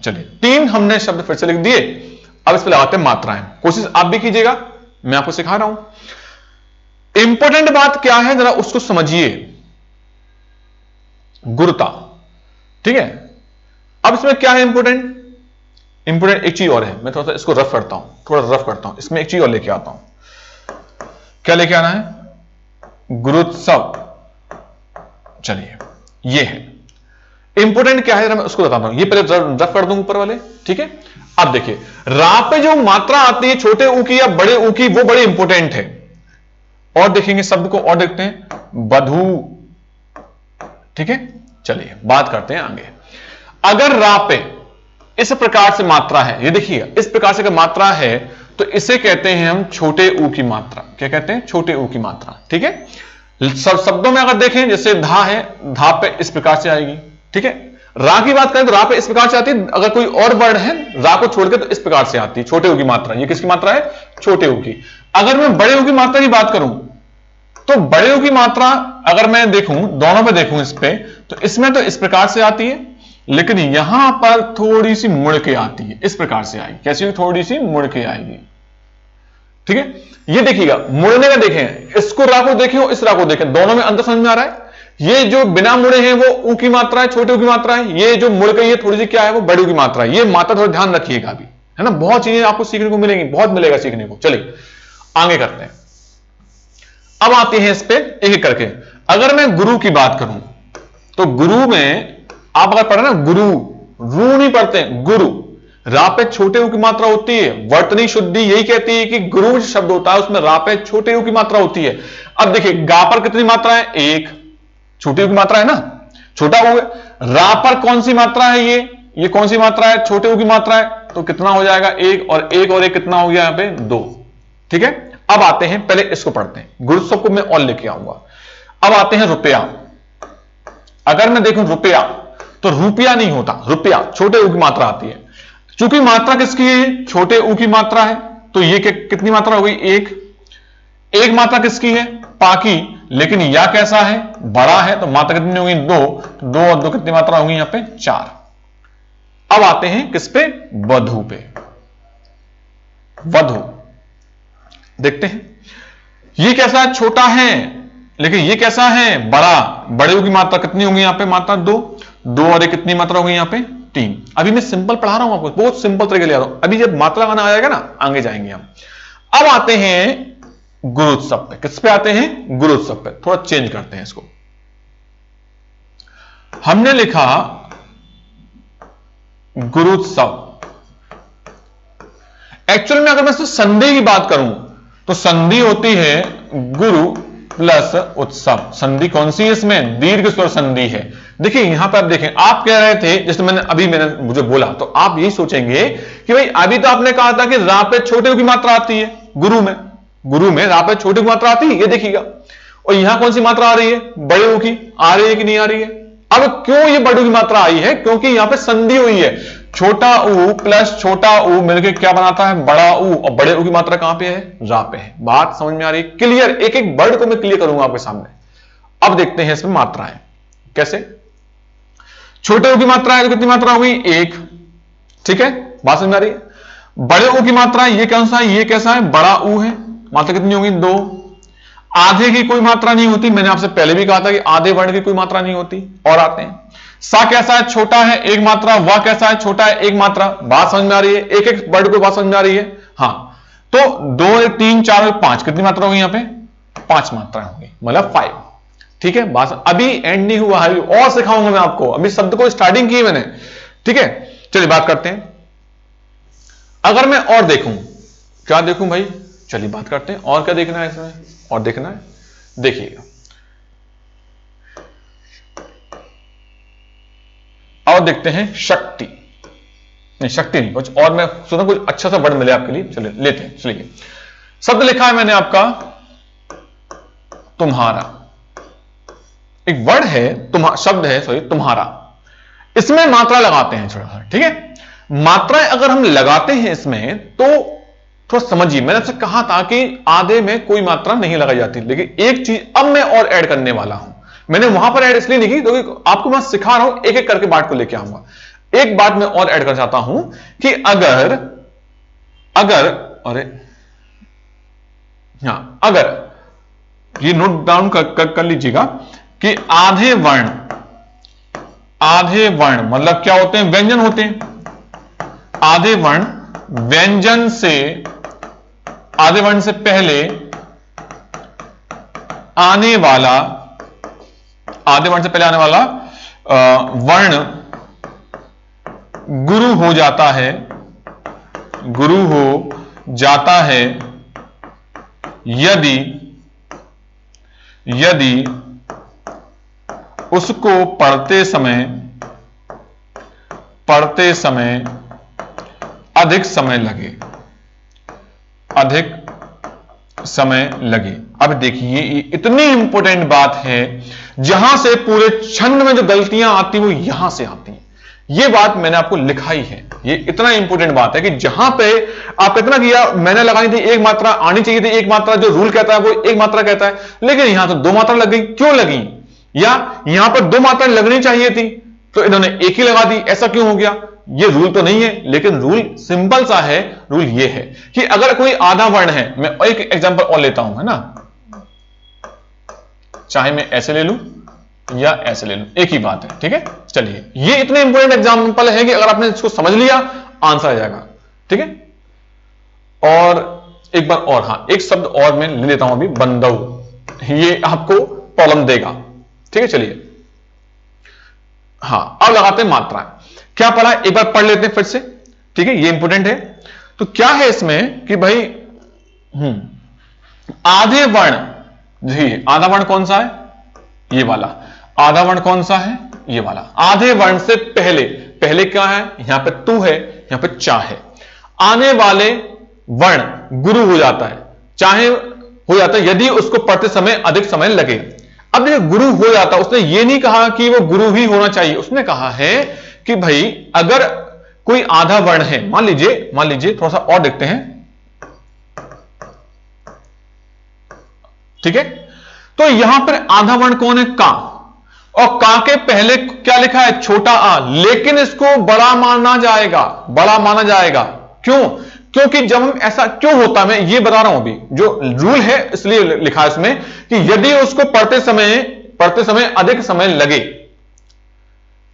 चलिए 3 हमने शब्द फिर से लिख दिए। अब इस पर लगाते हैं मात्राएं। कोशिश आप भी कीजिएगा, मैं आपको सिखा रहा हूं। इंपॉर्टेंट बात क्या है जरा उसको समझिए, गुरुता। ठीक है, अब इसमें क्या है इंपॉर्टेंट? इंपॉर्टेंट एक चीज और है, मैं थोड़ा सा इसको रफ करता हूं, थोड़ा रफ करता हूं, इसमें एक चीज और लेके आता हूं। क्या लेके आना है? गुरुत्सव। चलिए ये है इंपॉर्टेंट, क्या है जरा मैं उसको बताता हूं। ये पहले रफ कर दूं ऊपर वाले। ठीक है, अब देखिए रा पे जो मात्रा आती है छोटे ऊ की या बड़े ऊ की, वो बड़ी इंपॉर्टेंट है। और देखेंगे शब्द को, और देखते हैं बधू। ठीक है, चलिए बात करते हैं आगे। अगर रा पे इस प्रकार से मात्रा है, ये देखिए इस प्रकार से अगर मात्रा है तो इसे कहते हैं हम छोटे ऊ की मात्रा। क्या कहते हैं? छोटे ऊ की मात्रा। ठीक है, सब शब्दों में अगर देखें जैसे धा है, धा पे इस प्रकार से आएगी। ठीक है, रा की बात करें तो रा पे इस प्रकार से आती है। अगर कोई और वर्ण है रा को छोड़कर तो इस प्रकार से आती है, छोटे ऊ की मात्रा। ये किसकी मात्रा है? छोटे ऊ की। अगर मैं बड़े ऊ की मात्रा की बात करूं तो बड़े ऊ की मात्रा अगर मैं देखूं, दोनों पे देखूं इस पे, तो इसमें तो इस प्रकार से आती है, लेकिन यहां पर थोड़ी सी मुड़ के आती है, इस प्रकार से आएगी। कैसी? थोड़ी सी मुड़ के आएगी। ठीक है, ये देखिएगा मुड़ने का देखें, इसको रा को देखें और इस रा को देखें, दोनों में अंतर समझ में आ रहा है। ये जो बिना मुड़े हैं वो ऊ की मात्रा है, छोटे ऊ की मात्रा है। ये जो मुड़ गई है थोड़ी सी, क्या है? वो बड़ी ऊ की मात्रा है। ये मात्रा थोड़ा ध्यान रखिएगा अभी, है ना। बहुत चीजें आपको सीखने को मिलेंगी, बहुत मिलेगा सीखने को। चलिए आगे करते हैं। अब आते हैं इस पे एक एक करके। अगर मैं गुरु की बात करूं तो गुरु में आप अगर पढ़े ना गुरु, रू नहीं पढ़ते, गुरु। रा पे छोटे ऊ की मात्रा होती है। वर्तनी शुद्धि यही कहती है कि गुरु जो शब्द होता है उसमें रा पे छोटे ऊ की मात्रा होती है। अब देखिए गा पर कितनी मात्रा है? 1, छोटे ऊ की मात्रा है ना, छोटा ऊ है। रा पर कौन सी मात्रा है? ये कौन सी मात्रा है? छोटे ऊ की मात्रा है। तो कितना हो जाएगा? 1 और 1 और 1 कितना हो गया यहां पे? 2। ठीक है, अब आते हैं, पहले इसको पढ़ते हैं। गुरुत्सव को मैं और लेके आऊंगा। अब आते हैं रुपया। अगर मैं देखूं रुपया तो रुपया नहीं होता, रुपया छोटे ऊ की मात्रा आती है। चूंकि मात्रा किसकी है? छोटे ऊ की मात्रा है, तो ये कितनी मात्रा हो गई? 1 मात्रा किसकी है? पा की। लेकिन या कैसा है? बड़ा है, तो मात्रा कितनी होगी? 2। 2 और 2 कितनी मात्रा होगी यहां पे? 4। अब आते हैं किस पे? वधू पे। वधू देखते हैं, ये कैसा है? छोटा है। लेकिन ये कैसा है? बड़ा। बड़े ऊ की मात्रा कितनी होगी यहां पे? मात्रा 2। 2 और 1 कितनी मात्रा होगी यहां पे? 3। अभी मैं सिंपल पढ़ा रहा हूं आपको, बहुत सिंपल तरीके ले रहा हूं। अभी जब मात्रा लगाना आ जाएगा ना, आगे जाएंगे हम। अब आते हैं गुरुत्सव पे। किस पे आते हैं? गुरुत्सव पे। थोड़ा चेंज करते हैं इसको। हमने लिखा गुरुत्सव। एक्चुअल में अगर मैं संधि की बात करूं तो संधि होती है गुरु प्लस उत्सव। संधि कौन सी है इसमें? दीर्घ स्वर संधि है। देखिए यहां पर आप देखें, आप कह रहे थे, जैसे मैंने मुझे बोला, तो आप यही सोचेंगे कि भाई अभी तो आपने कहा था कि रा पे छोटे ऊ की मात्रा आती है गुरु में रा पे छोटे ऊ की मात्रा आती है, ये देखिएगा। और यहां कौन सी मात्रा आ रही है? बड़े ऊ की। आ रही है कि नहीं आ रही है? अब क्यों ये बड़े ऊ की मात्रा आई है? क्योंकि यहां पे संधि हुई है। छोटा ऊ प्लस छोटा ऊ मिलकर क्या बनाता है? बड़ा ऊ। और बड़े ऊ की मात्रा कहां पे है? रा पे है। बात समझ में आ रही है? क्लियर। एक एक वर्ड को मैं क्लियर करूंगा आपके सामने। अब देखते हैं इसमें मात्राएं कैसे। छोटे ऊ की मात्रा है तो कितनी मात्रा होगी? 1। ठीक है, बात समझ में आ रही है? बड़े ऊ की मात्रा ये कौन सा है? ये कैसा है? बड़ा ऊ है। मात्रा कितनी होगी? 2। आधे की कोई मात्रा नहीं होती, मैंने आपसे पहले भी कहा था कि आधे वर्ण की कोई मात्रा नहीं होती। और आते हैं सा कैसा है? छोटा है, 1 मात्रा। वाह कैसा है? छोटा है, 1 मात्रा। बात समझ में आ रही है? एक एक वर्ड को बात समझ में आ रही है? हाँ, तो 2 1 3 4 5 कितनी मात्रा होगी यहां पे? 5 मात्राएं होंगी, मतलब 5। ठीक है, बात अभी एंड नहीं हुआ है, और सिखाऊंगा मैं आपको, अभी शब्द को स्टार्टिंग की है मैंने। ठीक है, चलिए बात करते हैं। अगर मैं और देखूं, क्या देखूं भाई, चलिए बात करते हैं। और क्या देखना है इसमें, और देखना है, देखिएगा। और देखते हैं शक्ति, नहीं शक्ति नहीं, कुछ और मैं सोचा कुछ अच्छा सा वर्ड मिले आपके लिए, चलिए लेते हैं। चलिए, शब्द लिखा है मैंने आपका तुम्हारा, एक वर्ड है, शब्द है सॉरी तुम्हारा। इसमें मात्रा लगाते हैं थोड़ा सा, ठीक है। मात्राएं अगर हम लगाते हैं इसमें तो थोड़ा समझिए, मैंने आपसे कहा था कि आधे में कोई मात्रा नहीं लगाई जाती, लेकिन एक चीज अब मैं और ऐड करने वाला हूं। मैंने वहां पर ऐड इसलिए नहीं की क्योंकि आपको मैं सिखा रहा हूं, एक एक करके बात को लेके आऊंगा। एक बात मैं और ऐड करना चाहता हूं कि अगर अरे अगर ये नोट डाउन कर लीजिएगा कि आधे वर्ण मतलब क्या होते हैं, व्यंजन होते हैं। आधे वर्ण व्यंजन से, आधे वर्ण से पहले आने वाला, आधे वर्ण से पहले आने वाला वर्ण गुरु हो जाता है, गुरु हो जाता है यदि उसको पढ़ते समय अधिक समय लगे। अब देखिए ये इतनी इंपॉर्टेंट बात है, जहां से पूरे छंद में जो गलतियां आती वो यहां से आती हैं। ये बात मैंने आपको लिखाई है, ये इतना इंपॉर्टेंट बात है कि जहां पे आप इतना किया, मैंने लगानी थी एक मात्रा, आनी चाहिए थी एक मात्रा, जो रूल कहता है वो एक मात्रा कहता है, लेकिन यहां तो 2 मात्रा लग गई। क्यों लगी, या यहां पर 2 मात्रा लगनी चाहिए थी तो इन्होंने एक ही लगा दी, ऐसा क्यों हो गया? ये रूल तो नहीं है, लेकिन रूल सिंपल सा है। रूल ये है कि अगर कोई आधा वर्ण है, मैं एक एग्जांपल और लेता हूं, है ना, चाहे मैं ऐसे ले लूं या ऐसे ले लूं, एक ही बात है। ठीक है, चलिए ये इतने इंपॉर्टेंट एग्जांपल है कि अगर आपने इसको समझ लिया आंसर आ जाएगा। ठीक है, और एक बार और, हां एक शब्द और मैं ले लेता हूं अभी, बंदऊ, ये आपको प्रॉब्लम देगा। ठीक है, चलिए हां अब लगाते हैं मात्रा। क्या पढ़ा, एक बार पढ़ लेते हैं फिर से। ठीक है, ये इंपॉर्टेंट है। तो क्या है इसमें कि भाई आधे वर्ण, जी आधा वर्ण कौन सा है, ये वाला। आधा वर्ण कौन सा है, ये वाला। आधे वर्ण से पहले क्या है, यहां पे तू है, यहां पे चा है। आने वाले वर्ण गुरु हो जाता है, चाहे हो जाता है यदि उसको पढ़ते समय अधिक समय लगे। अब ये गुरु हो जाता, उसने ये नहीं कहा कि वो गुरु ही होना चाहिए, उसने कहा है कि भाई अगर कोई आधा वर्ण है, मान लीजिए थोड़ा सा और देखते हैं। ठीक है, तो यहां पर आधा वर्ण कौन है, का, और का के पहले क्या लिखा है, छोटा आ, लेकिन इसको बड़ा माना जाएगा। क्यों? क्योंकि जब हम ऐसा क्यों होता है, मैं ये बता रहा हूं अभी, जो रूल है इसलिए लिखा है इसमें कि यदि उसको पढ़ते समय अधिक समय लगे।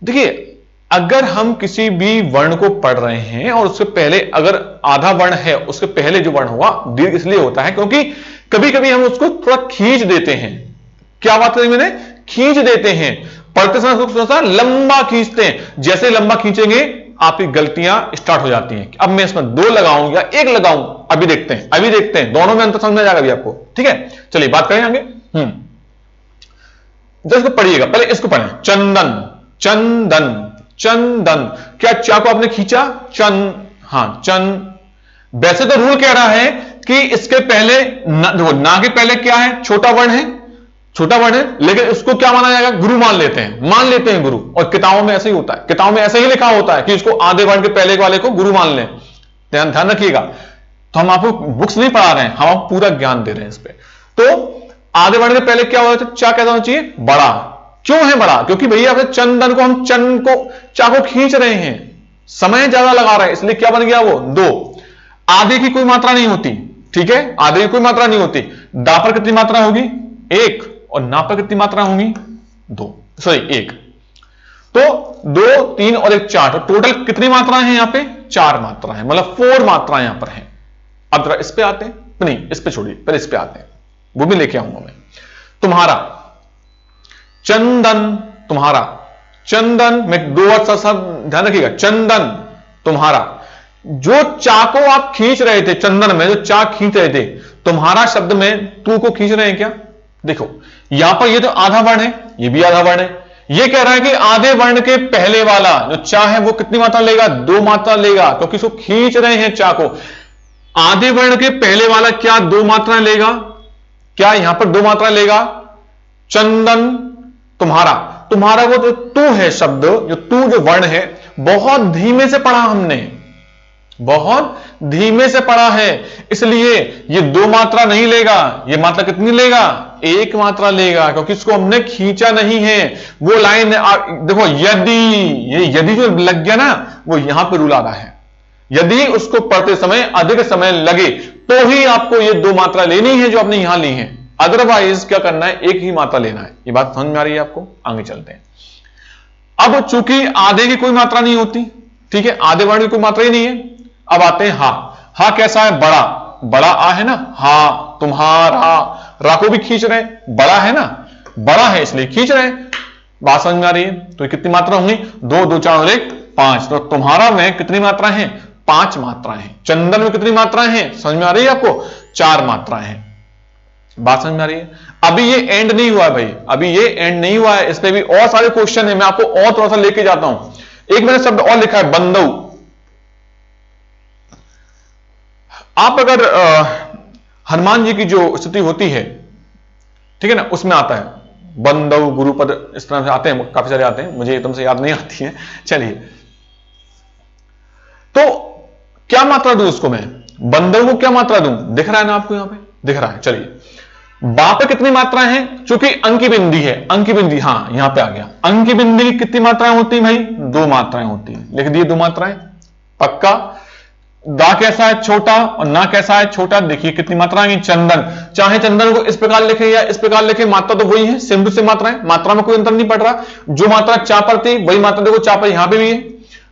देखिए अगर हम किसी भी वर्ण को पढ़ रहे हैं और उसके पहले अगर आधा वर्ण है, उसके पहले जो वर्ण होगा दीर्घ इसलिए होता है क्योंकि कभी कभी हम उसको थोड़ा खींच देते हैं। क्या बात करी मैंने, खींच देते हैं, पढ़ते समय उसको थोड़ा सा लंबा खींचते हैं। जैसे लंबा खींचेंगे आपकी गलतियां स्टार्ट हो जाती हैं। अब मैं इसमें 2 लगाऊं या 1 लगाऊं, अभी देखते हैं, दोनों में अंतर समझ में आ जाएगा अभी आपको। ठीक है, चलिए बात करें आगे। जब इसको पढ़िएगा, पहले इसको पढ़ें, चंदन। क्या चा को आपने खींचा, चंद। वैसे तो रूल कह रहा है कि इसके पहले ना के पहले क्या है, छोटा वर्ण है, लेकिन इसको क्या माना जाएगा, गुरु मान लेते हैं गुरु। और किताबों में ऐसे ही होता है, किताबों में ऐसे ही लिखा होता है कि इसको आधे वर्ण के पहले वाले को गुरु मान लें। ध्यान रखिएगा, तो हम आपको बुक्स नहीं पढ़ा रहे हैं, हम आपको पूरा ज्ञान दे रहे हैं इस पे। तो आधे वर्ण के पहले क्या होता है, चा कैसा होना चाहिए, बड़ा। क्यों है बड़ा, क्योंकि भैया चंदन को हम चा को खींच रहे हैं, समय ज्यादा लगा रहे हैं, इसलिए क्या बन गया वो 2। आधे की कोई मात्रा नहीं होती। ठीक है, आधे की कोई मात्रा नहीं होती। दा पर कितनी मात्रा होगी, 1, और ना पर कितनी मात्रा होंगी, 2, सॉरी 1। तो 2, 3 और 1 4, तो टोटल कितनी मात्रा है यहां पे, 4 मात्रा है, मतलब 4 मात्रा यहां पर है। अब जरा इस पे आते हैं, नहीं इस पे छोड़िए, पहले इस पे आते हैं। वो भी लेके आऊंगा मैं। तुम्हारा, चंदन तुम्हारा, चंदन में दो वर्ड सब ध्यान रखिएगा, चंदन तुम्हारा। जो चा को आप खींच रहे थे, चंदन में जो चा खींच रहे थे, तुम्हारा शब्द में तू को खींच रहे हैं क्या? देखो यहां पर ये तो आधा वर्ण है, ये भी आधा वर्ण है। ये कह रहा है कि आधे वर्ण के पहले वाला जो चा है वो कितनी मात्रा लेगा? 2 मात्रा लेगा, क्योंकि इसको खींच रहे हैं चा को। आधे वर्ण के पहले वाला क्या 2 मात्रा लेगा? क्या यहां पर 2 मात्रा लेगा? चंदन तुम्हारा, तुम्हारा वो जो तू है शब्द, जो तू जो वर्ण है, बहुत धीमे से पढ़ा हमने, बहुत धीमे से पढ़ा है, इसलिए ये 2 मात्रा नहीं लेगा। ये मात्रा कितनी लेगा? 1 मात्रा लेगा, क्योंकि इसको हमने खींचा नहीं है। वो लाइन देखो, यदि, ये यदि जो लग गया ना, वो यहां पे रूल आ रहा है। यदि उसको पढ़ते समय अधिक समय लगे तो ही आपको ये 2 मात्रा लेनी है जो आपने यहां ली है, अदरवाइज क्या करना है? 1 ही मात्रा लेना है। ये बात समझ में आ रही है आपको? आगे चलते हैं। अब चूंकि आधे की कोई मात्रा नहीं होती, ठीक है, आधे वर्ण की कोई मात्रा ही नहीं है। अब आते हैं हा। हा कैसा है? बड़ा, बड़ा आ है ना, हा तुम्हारा, रा को भी खींच रहे हैं, बड़ा है ना, बड़ा है इसलिए खींच रहे हैं। बात समझ में आ रही है? तो ये कितनी मात्रा होंगी? 2 2 4 और 1 5। तो तुम्हारा में कितनी मात्रा है? 5 मात्राएं हैं। चंदन में कितनी मात्राएं हैं? समझ में आ रही है आपको? 4 मात्राएं हैं। बात समझ में आ रही है? अभी ये एंड नहीं हुआ है भाई, अभी ये एंड नहीं हुआ है, इस पे भी और सारे क्वेश्चन है। मैं आपको और थोड़ा सा लेके जाता हूं। एक मैंने शब्द और लिखा है, बंदऊ। आप अगर हनुमान जी की जो स्थिति होती है, ठीक है ना, उसमें आता है बंदऊ, गुरुपद, इस तरह से आते हैं, काफी सारे आते हैं, मुझे एकदम से याद नहीं आती है। चलिए, तो क्या मात्रा दूं उसको मैं? बंदऊ को क्या मात्रा दूं? दिख रहा है ना आपको? यहां पे दिख रहा है। चलिए, बा पे कितनी मात्राएं हैं? चूंकि अंकी बिंदी है, अंकी बिंदी, हां यहां पे आ गया। अंकी बिंदी की कितनी मात्राएं होती हैं भाई? 2 मात्राएं होती हैं। लिख दिए 2 मात्राएं, पक्का। दा कैसा है? छोटा, और ना कैसा है? छोटा। देखिए कितनी मात्रा है? चंदन, चाहे चंदन को इस प्रकार लिखे या इस प्रकार लिखे, मात्रा तो वही है, सेम टू सेम मात्रा है, मात्रा में कोई अंतर नहीं पड़ रहा। जो मात्रा चा पर थी वही मात्रा देखो चा पर यहां पे भी है,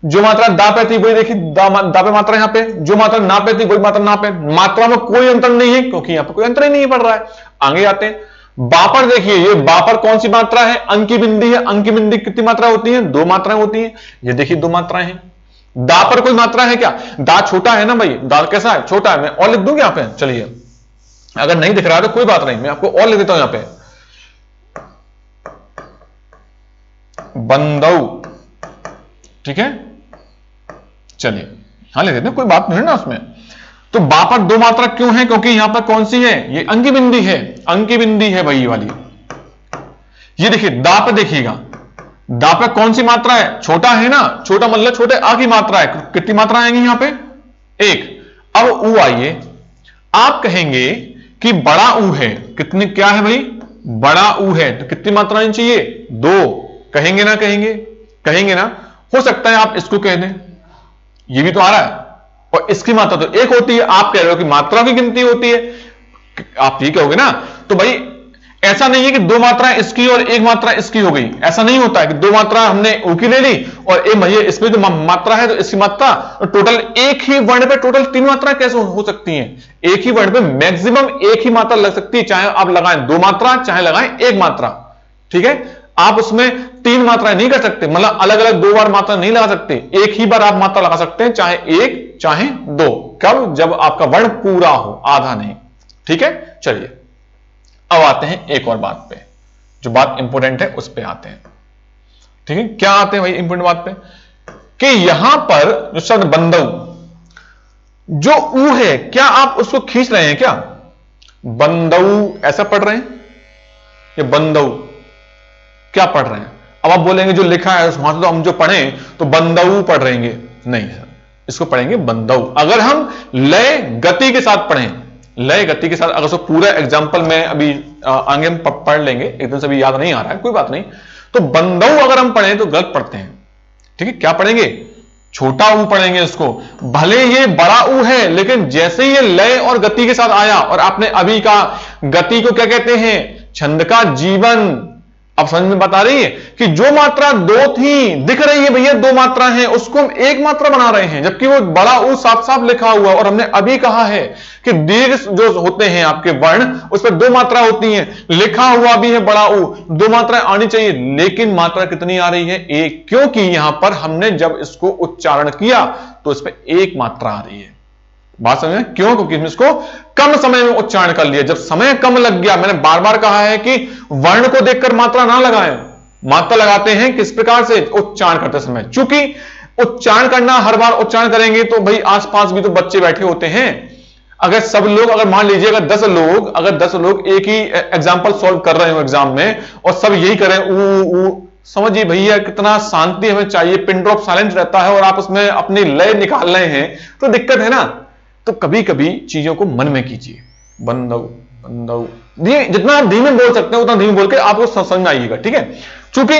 जो मात्रा दा पे थी वही देखिए दा पे मात्रा यहां पे, जो मात्रा ना पे थी वही मात्रा ना पे, मात्रा में कोई अंतर नहीं है, क्योंकि यहां पर कोई अंतर ही नहीं पड़ रहा है। आगे आते हैं, बा पर देखिए, ये बा पर कौन सी मात्रा है? अंकी बिंदी है। अंकी बिंदी कितनी मात्रा होती है? 2 मात्राएं होती है। ये देखिए 2 मात्राएं हैं। दा पर कोई मात्रा है क्या? दा छोटा है ना भाई, दा कैसा है? छोटा है। मैं और लिख दूं यहां पे? चलिए, अगर नहीं दिख रहा है तो कोई बात नहीं, मैं आपको और लिख देता हूं यहां पे, बंदऊ, ठीक है। चलिए, यहां लिख देते हैं, कोई बात नहीं है ना उसमें। तो बा पर 2 मात्रा क्यों है? क्योंकि यहां पर कौन सी है? ये अंकी बिंदी है, अंकी बिंदी है भाई, ये वाली। ये देखिए दा पर देखिएगा, दा पे कौन सी मात्रा है? छोटा है ना, छोटा मतलब छोटे आ की मात्रा है। कितनी मात्रा आएंगी यहां पे? 1। अब ऊ आइए, आप कहेंगे कि बड़ा ऊ है, कितनी, क्या है भाई? बड़ा ऊ है, तो कितनी मात्राएं चाहिए? 2। कहेंगे ना? कहेंगे, कहेंगे ना? हो सकता है आप इसको कह दें, ये भी तो आ रहा है, और इसकी मात्रा तो 1 होती है। आप कह रहे हो कि मात्रा की गिनती होती है, आप ये कहोगे ना। तो भाई ऐसा नहीं है कि 2 मात्राएं इसकी और 1 मात्रा इसकी हो गई, ऐसा नहीं होता है कि 2 मात्रा हमने ऊ की ले ली और एक भैया इसमें जो मात्रा है तो इसकी मात्रा, तो टोटल एक ही वर्ण पे टोटल 3 मात्रा कैसे हो सकती हैं? एक ही वर्ण पे मैक्सिमम 1 ही मात्रा लग सकती है, चाहे आप लगाएं 2 मात्रा, चाहे लगाएं 1 मात्रा, ठीक है। आप उसमें 3 मात्राएं नहीं कर सकते, मतलब अलग अलग 2 बार मात्रा नहीं लगा सकते, एक ही बार आप मात्रा लगा सकते हैं, चाहे 1 चाहे 2। कब? जब आपका वर्ण पूरा हो, आधा नहीं, ठीक है। चलिए, अब आते हैं एक और बात पे, जो बात इंपॉर्टेंट है उस पे आते हैं, ठीक है। क्या आते हैं भाई इंपॉर्टेंट बात पे? कि यहां पर जो शब्द बंदऊ, जो ऊ है, क्या आप उसको खींच रहे हैं क्या? बंदऊ ऐसा पढ़ रहे हैं, ये बंदऊ क्या पढ़ रहे हैं? अब आप बोलेंगे जो लिखा है वहां तो हम जो पढ़ें तो बंदऊ पढ़ रहेंगे, नहीं सर, इसको पढ़ेंगे बंदऊ। अगर हम लय गति के साथ पढ़ें, लय गति के साथ, अगर उसको पूरा एग्जाम्पल में अभी आगे हम पढ़ लेंगे, एकदम से अभी याद नहीं आ रहा है, कोई बात नहीं। तो बंदऊ अगर हम पढ़ें तो गलत पढ़ते हैं, ठीक है। क्या पढ़ेंगे? छोटा ऊ पढ़ेंगे इसको, भले ये बड़ा ऊ है, लेकिन जैसे ये लय और गति के साथ आया, और आपने अभी का गति को क्या कहते हैं? छंद का जीवन, अब समझ में बता रही है कि जो मात्रा दो थी दिख रही है भैया, दो मात्रा है, उसको हम एक मात्रा बना रहे हैं, जबकि वो बड़ा ऊ साफ साफ लिखा हुआ। और हमने अभी कहा है कि दीर्घ जो होते हैं आपके वर्ण, उस पर दो मात्रा होती है, लिखा हुआ भी है बड़ा ऊ, दो मात्राएं आनी चाहिए, लेकिन मात्रा कितनी आ रही है? एक, क्योंकि यहां पर हमने जब इसको उच्चारण किया तो इस पर एक मात्रा आ रही है। बात समझ में? क्यों? क्योंकि हमने इसको कम समय में उच्चारण कर लिया। जब समय कम लग गया, मैंने बार बार कहा है कि वर्ण को देखकर मात्रा ना लगाएं, मात्रा लगाते हैं किस प्रकार से? उच्चारण करते समय। चूंकि उच्चारण करना, हर बार उच्चारण करेंगे तो भाई आसपास भी तो बच्चे बैठे होते हैं। अगर सब लोग, अगर मान लीजिए अगर 10 लोग एक ही एग्जाम्पल सॉल्व कर रहे हो एग्जाम में और सब यही करें ऊ, समझिए भैया कितना शांति हमें चाहिए, पिन ड्रॉप साइलेंस रहता है और आप उसमें अपनी लय निकाल रहे हैं तो दिक्कत है ना। तो कभी कभी चीजों को मन में कीजिए, बंदऊ बंदऊ, जितना आप धीमे बोल सकते हैं उतना धीमे बोल के आपको समझ में आइएगा, ठीक है। चूंकि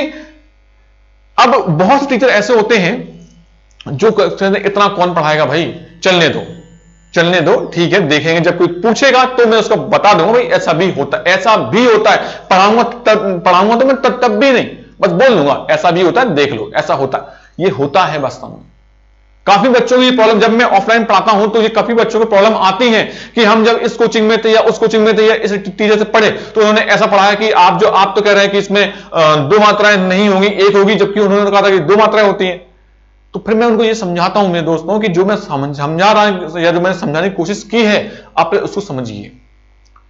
अब बहुत से टीचर ऐसे होते हैं जो इतना कौन पढ़ाएगा भाई, चलने दो, ठीक है, देखेंगे, जब कोई पूछेगा तो मैं उसको बता दूंगा भाई ऐसा भी होता है, पढ़ाऊंगा तो मैं तब भी नहीं, बस बोल दूंगा ऐसा भी होता है, देख लो ऐसा होता है। ये होता है वास्तव में। काफी बच्चों की प्रॉब्लम, जब मैं ऑफलाइन पढ़ाता हूं तो ये काफी बच्चों को प्रॉब्लम आती है कि हम जब इस कोचिंग में थे या उस कोचिंग में थे या इस टीचर से पढ़े तो उन्होंने ऐसा पढ़ाया कि आप तो कह रहे हैं कि इसमें दो मात्राएं नहीं होंगी, एक होगी, जबकि उन्होंने कहा था कि दो मात्राएं होती हैं। तो फिर मैं उनको ये समझाता हूं मेरे दोस्तों कि जो मैं समझा रहा हूं या जो मैंने समझाने की कोशिश की है आप उसको समझिए,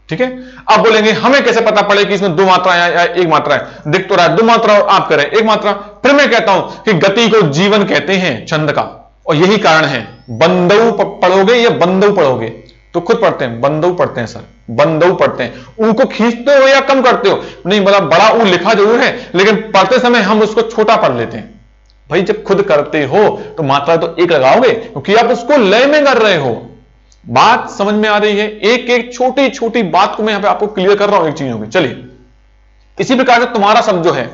ठीक है। आप बोलेंगे हमें कैसे पता पड़े कि इसमें दो मात्रा या एक मात्रा है? दिख तो रहा है दो मात्रा और आप करें एक मात्रा। फिर मैं कहता हूं कि गति को जीवन कहते हैं छंद का, और यही कारण है। बंदऊ पढ़ोगे या बंदऊ पढ़ोगे? तो खुद पढ़ते हैं, बंदऊ पढ़ते हैं सर, बंदऊ पढ़ते हैं। ऊ को खींचते हो या कम करते हो? नहीं, बोला बड़ा ऊ लिखा जरूर है लेकिन पढ़ते समय हम उसको छोटा पढ़ लेते हैं। भाई जब खुद करते हो तो मात्रा तो एक लगाओगे क्योंकि आप उसको लय में कर रहे हो। बात समझ में आ रही है? एक एक छोटी छोटी बात को मैं यहां पे आपको क्लियर कर रहा हूं एक चीजों की। चलिए, इसी प्रकार से तुम्हारा शब्द जो है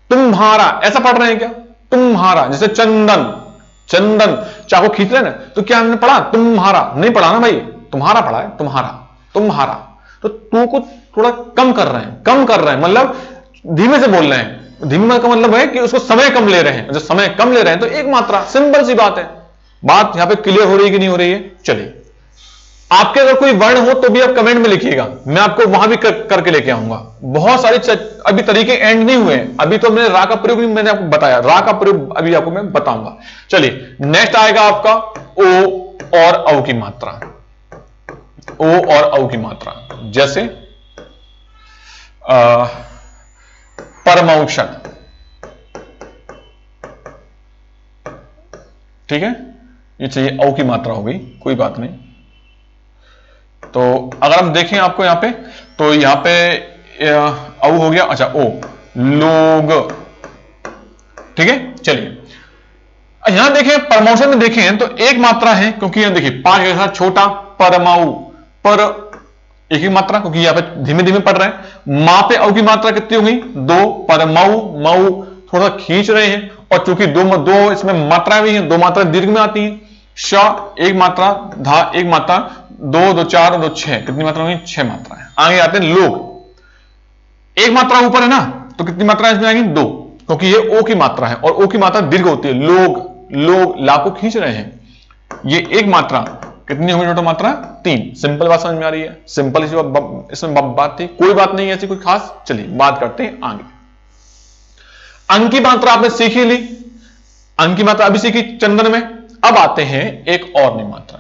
तुम्हारा, ऐसा पढ़ रहे हैं क्या? तुम्हारा, जैसे चंदन चाकू खींच रहे ना, तो क्या हमने पढ़ा तुम्हारा? नहीं पढ़ा ना भाई, तुम्हारा पढ़ा है, तुम्हारा। तो तू को थोड़ा कम कर रहे हैं, मतलब धीमे से बोल रहे हैं। धीमे का मतलब है कि उसको समय कम ले रहे हैं। जब समय कम ले रहे हैं तो एक मात्रा, सिंपल सी बात है। बात यहां पे क्लियर हो रही है कि नहीं हो रही है? चलिए, आपके अगर कोई वर्ण हो तो भी आप कमेंट में लिखिएगा, मैं आपको वहां भी करके लेके आऊंगा। बहुत सारी अभी तरीके एंड नहीं हुए हैं, अभी तो मैंने रा का प्रयोग भी मैंने आपको बताया, रा का प्रयोग अभी आपको मैं बताऊंगा। चलिए, नेक्स्ट आएगा आपका ओ और औ की मात्रा। ओ और औ की मात्रा, जैसे परमौषण, ठीक है, ये चाहिए औ की मात्रा हो गई, कोई बात नहीं। तो अगर हम देखें आपको यहां पे, तो यहां पे औ हो गया, अच्छा ओ, लोग, ठीक है। चलिए, यहां देखें परमोशन में देखें तो एक मात्रा है, क्योंकि यहां देखिए पा के साथ छोटा परमाऊ, पर एक ही मात्रा, क्योंकि यहां पे धीमे धीमे पढ़ रहे हैं। मां पे औ की मात्रा कितनी हो गई? दो, परमऊ, मऊ थोड़ा खींच रहे हैं, और चूंकि दो इसमें मात्रा भी है, दो मात्रा दीर्घ में आती है। श एक मात्रा, धा एक मात्रा, दो दो चार दो छह, कितनी मात्रा होगी? छह मात्रा है। आगे आते हैं लोग, एक मात्रा ऊपर है ना, तो कितनी मात्रा इसमें आएंगी? दो, क्योंकि ये ओ की मात्रा है और ओ की मात्रा दीर्घ होती है। लोग ला को खींच रहे हैं, ये एक मात्रा, कितनी होगी टोटल मात्रा? तीन। सिंपल बात समझ में आ रही है? सिंपल इसमें बात थी, कोई बात नहीं ऐसी कोई खास। चलिए बात करते हैं आगे। अंक की मात्रा आपने सीखी ली, अंक की मात्रा अभी सीखी चंदन में। अब आते हैं एक और नई मात्रा,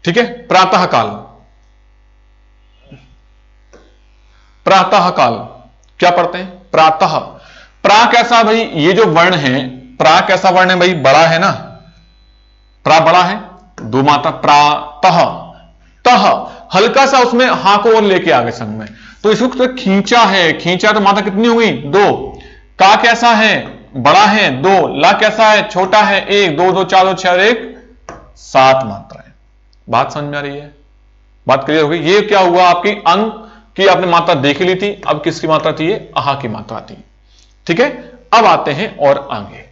ठीक है, प्रातःकाल। प्रातःकाल क्या पढ़ते हैं? प्रातः, प्रा कैसा भाई? ये जो वर्ण है, प्रा कैसा वर्ण है भाई? बड़ा है ना, प्रा बड़ा है, दो मात्रा, प्रातः, तह हल्का सा उसमें हा को और लेके आगे संग में, तो इसको खींचा है, खींचा तो मात्रा कितनी हो गई? दो। का कैसा है? बड़ा है, दो। ला कैसा है? छोटा है, एक। दो दो चार दो छह और एक, सात मात्राएं। बात समझ में आ रही है? बात क्लियर हो गई? ये क्या हुआ? आपकी अंक की आपने मात्रा देख ली थी, अब किसकी मात्रा थी? ये आहा की मात्रा थी, ठीक है। अब आते हैं और आगे,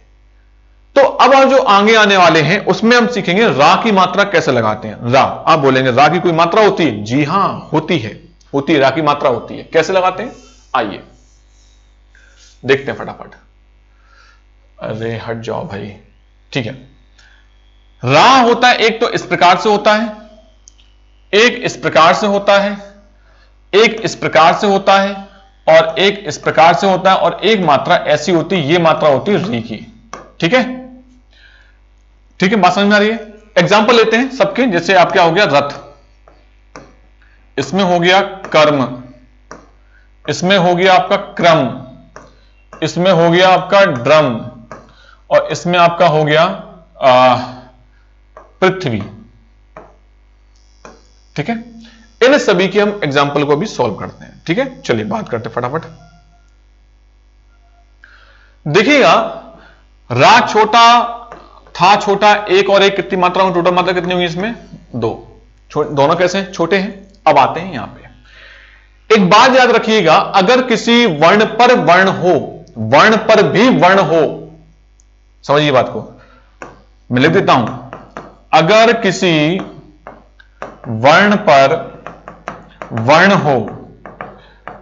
तो अब जो आगे आने वाले हैं उसमें हम सीखेंगे रा की मात्रा कैसे लगाते हैं। रा, आप बोलेंगे रा की कोई मात्रा होती है? जी हां, होती है, रा की मात्रा होती है। कैसे लगाते हैं आइए देखते हैं फटाफट। अरे हट जाओ भाई, ठीक है। रा होता है, एक तो इस प्रकार से होता है, एक इस प्रकार से होता है, एक इस प्रकार से होता है, और एक इस प्रकार से होता है, और एक मात्रा ऐसी होती है, ये मात्रा होती है री की। ठीक है, ठीक है, बात समझ में आ रही है? एग्जांपल लेते हैं सबके। जैसे आप क्या हो गया रथ, इसमें हो गया कर्म, इसमें हो गया आपका क्रम, इसमें हो गया आपका ड्रम, और इसमें आपका हो गया पृथ्वी। ठीक है, इन सभी के हम एग्जाम्पल को भी सॉल्व करते हैं। ठीक है, चलिए बात करते हैं फटाफट। देखिएगा, रा छोटा था, छोटा, एक और एक कितनी मात्रा में, टोटल मात्रा कितनी हुई इसमें? 2। दोनों कैसे छोटे हैं? अब आते हैं यहां पे। एक बात याद रखिएगा, अगर किसी वर्ण पर वर्ण हो, वर्ण पर भी वर्ण हो, समझिए बात को, मैं लिख देता हूं। अगर किसी वर्ण पर वर्ण हो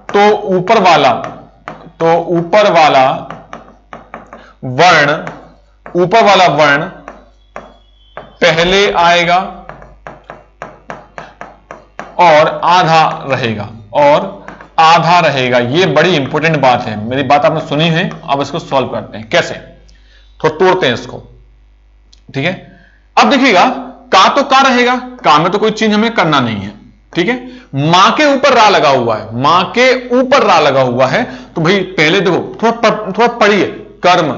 तो ऊपर वाला वर्ण पहले आएगा और आधा रहेगा। ये बड़ी इंपॉर्टेंट बात है, मेरी बात आपने सुनी है। अब इसको सॉल्व करते हैं, कैसे, थोड़ा तोड़ते हैं इसको। ठीक है, अब देखिएगा, का रहेगा, का में तो कोई चीज हमें करना नहीं है। ठीक है, मां के ऊपर रा लगा हुआ है, मां के ऊपर रा लगा हुआ है, तो भाई पहले देखो, थोड़ा पढ़िए। कर्म,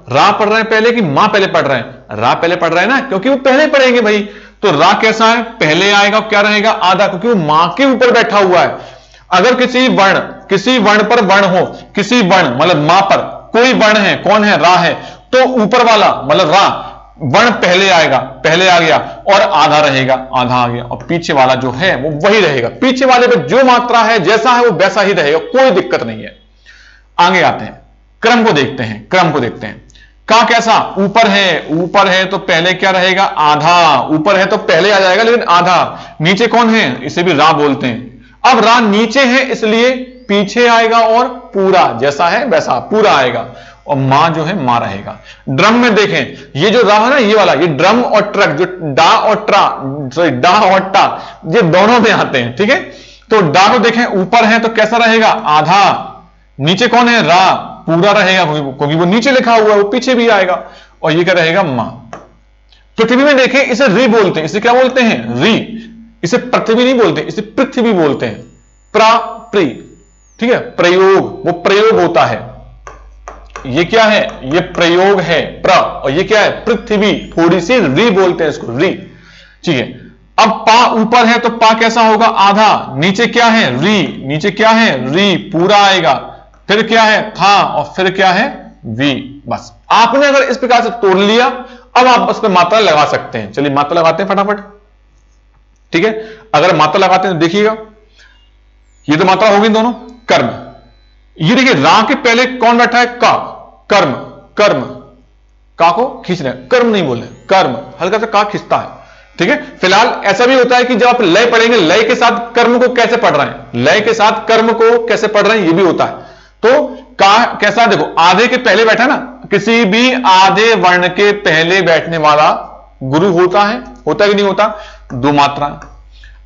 रा पढ़ रहे हैं पहले कि मां पहले पढ़ रहे हैं? रा पहले पढ़ रहे हैं ना, क्योंकि वो पहले पढ़ेंगे भाई। तो रा कैसा है? पहले आएगा, क्या रहेगा? आधा, क्योंकि वो मां के ऊपर बैठा हुआ है। अगर किसी वर्ण पर वर्ण हो, किसी वर्ण मतलब मां पर कोई वर्ण है, कौन है? रा है, तो ऊपर वाला मतलब रा वर्ण पहले आएगा, पहले आ गया, और आधा रहेगा, आधा आ गया, और पीछे वाला जो है वो वही रहेगा। पीछे वाले पे जो मात्रा है, जैसा है वो वैसा ही रहेगा, कोई दिक्कत नहीं है। आगे आते हैं, क्रम को देखते हैं। का कैसा? ऊपर है तो पहले क्या रहेगा? आधा। ऊपर है तो पहले आ जाएगा, लेकिन आधा। नीचे कौन है? इसे भी रा बोलते हैं। अब रा नीचे है, इसलिए पीछे आएगा, और पूरा जैसा है वैसा पूरा आएगा, और मां जो है मां रहेगा। ड्रम में देखें, ये जो रा है ना, ये वाला, ये ड्रम और ट्रक, जो डा और टा, ये दोनों में आते हैं। ठीक है, तो डा को देखें, ऊपर है तो कैसा रहेगा? आधा। नीचे कौन है? रा, पूरा रहेगा, क्योंकि वो नीचे लिखा हुआ है, वो पीछे भी आएगा, और ये क्या रहेगा? मां। पृथ्वी में देखें, इसे री बोलते हैं। इसे क्या बोलते हैं? री। इसे पृथ्वी नहीं बोलते, इसे पृथ्वी बोलते हैं। प्री, ठीक है, प्रयोग, वो प्रयोग होता है। ये क्या है? ये प्रयोग है, और ये क्या है? पृथ्वी। थोड़ी सी री बोलते हैं इसको, री। ठीक है, अब पा ऊपर है तो पा कैसा होगा? आधा। नीचे क्या है? री। नीचे क्या है? री, पूरा आएगा। फिर क्या है? था, और फिर क्या है? वी। बस आपने अगर इस प्रकार से तोड़ लिया, अब आप उस पर मात्रा लगा सकते हैं। चलिए मात्रा लगाते हैं फटाफट। ठीक है, अगर मात्रा लगाते हैं, देखिएगा, ये तो मात्रा होगी दोनों। कर्म, ये देखिए, रा के पहले कौन बैठा है? का। कर्म, का को खींच रहे हैं, कर्म नहीं बोल रहे, कर्म, हल्का सा का खींचता है। ठीक है, फिलहाल ऐसा भी होता है कि जब आप लय पढ़ेंगे, लय के साथ कर्म को कैसे पढ़ रहे हैं, लय के साथ कर्म को कैसे पढ़ रहे हैं, ये भी होता है। तो का कैसा? देखो, आधे के पहले बैठा ना, किसी भी आधे वर्ण के पहले बैठने वाला गुरु होता है कि नहीं होता? 2 मात्रा।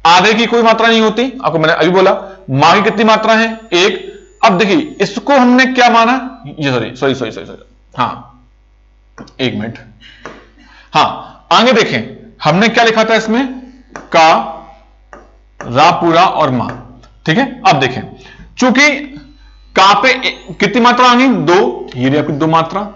आधे की कोई मात्रा नहीं होती, आपको मैंने अभी बोला। मां की कितनी मात्रा है? 1। अब देखिए, इसको हमने क्या माना? ये सॉरी, हां, 1 मिनट। हां, आगे देखें, हमने क्या लिखा था इसमें? का, रा पूरा और मां। ठीक है, अब देखें, चूंकि का पे कितनी मात्रा आ गई? 2। ये आपकी 2 मात्रा।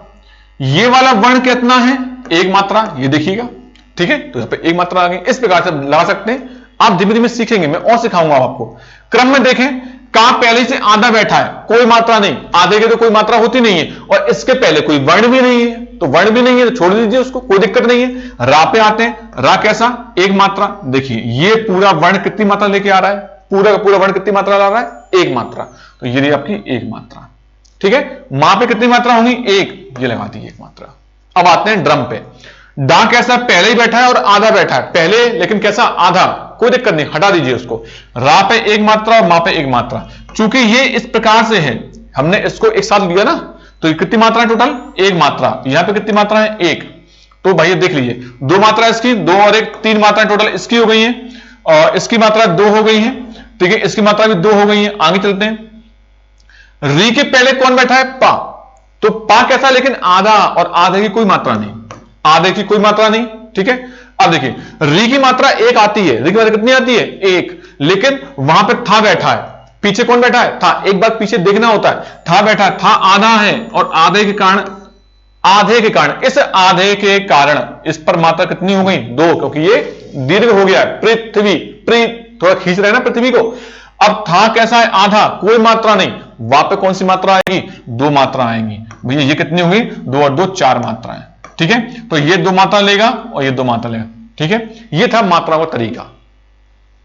ये वाला वर्ण कितना है? 1 मात्रा, ये देखिएगा। ठीक है, तो यहां पे 1 मात्रा आ गई। इस प्रकार से लगा सकते हैं। आप धीमे धीमे सीखेंगे, मैं और सिखाऊंगा आपको। क्रम में देखें, का पहले से आधा बैठा है, कोई मात्रा नहीं, आधे की तो कोई मात्रा होती नहीं है, और इसके पहले कोई वर्ण भी नहीं है, तो वर्ण भी नहीं है तो छोड़ दीजिए उसको, कोई दिक्कत नहीं है। रा पे आते हैं, रा कैसा? 1 मात्रा। देखिए, ये पूरा वर्ण कितनी मात्रा लेके आ रहा है? पूरा का पूरा वर्ण कितनी मात्रा ला रहा है? 1 मात्रा। तो ये आपकी 1 मात्रा। ठीक है, मां पे कितनी मात्रा होंगी? 1, ये लगा दी 1 मात्रा। अब आते हैं ड्रम पे। डा कैसा, पहले ही बैठा है और आधा बैठा है, पहले लेकिन कैसा, आधा, कोई दिक्कत नहीं, हटा दीजिए उसको। रा पे एक मात्रा और मा पे एक मात्रा। चूंकि ये इस प्रकार से है, हमने इसको एक साथ लिया ना, तो कितनी मात्रा है टोटल, एक मात्रा। यहां पे कितनी मात्रा है, एक। तो भाई देख लीजिए, दो मात्रा इसकी, दो और एक, तीन मात्रा टोटल इसकी हो गई है, और इसकी मात्रा दो हो गई है, ठीक है, इसकी मात्रा भी दो हो गई है। आगे चलते हैं। री के पहले कौन बैठा है, पा। तो पा कैसा, लेकिन आधा, और आधे की कोई मात्रा नहीं, आधे की कोई मात्रा नहीं, ठीक है। अब देखिए, री की मात्रा एक आती है, री की मात्रा कितनी आती है, एक, लेकिन वहां पे था बैठा है, पीछे कौन बैठा है, था। एक बार पीछे देखना होता है, था बैठा है, था आधा है, और आधे के कारण, इस आधे के कारण इस पर मात्रा कितनी हो गई, दो, क्योंकि ये दीर्घ हो गया है, पृथ्वी, थोड़ा खींच रहे हैं ना पृथ्वी को। अब था कैसा है, आधा, कोई मात्रा नहीं, वहां पे कौन सी मात्रा आएगी, दो मात्रा आएंगी। भैया ये कितनी होगी, दो और दो चार मात्राएं, ठीक है। तो ये दो मात्रा लेगा और ये दो मात्रा लेगा, ठीक है। ये था मात्रा का तरीका,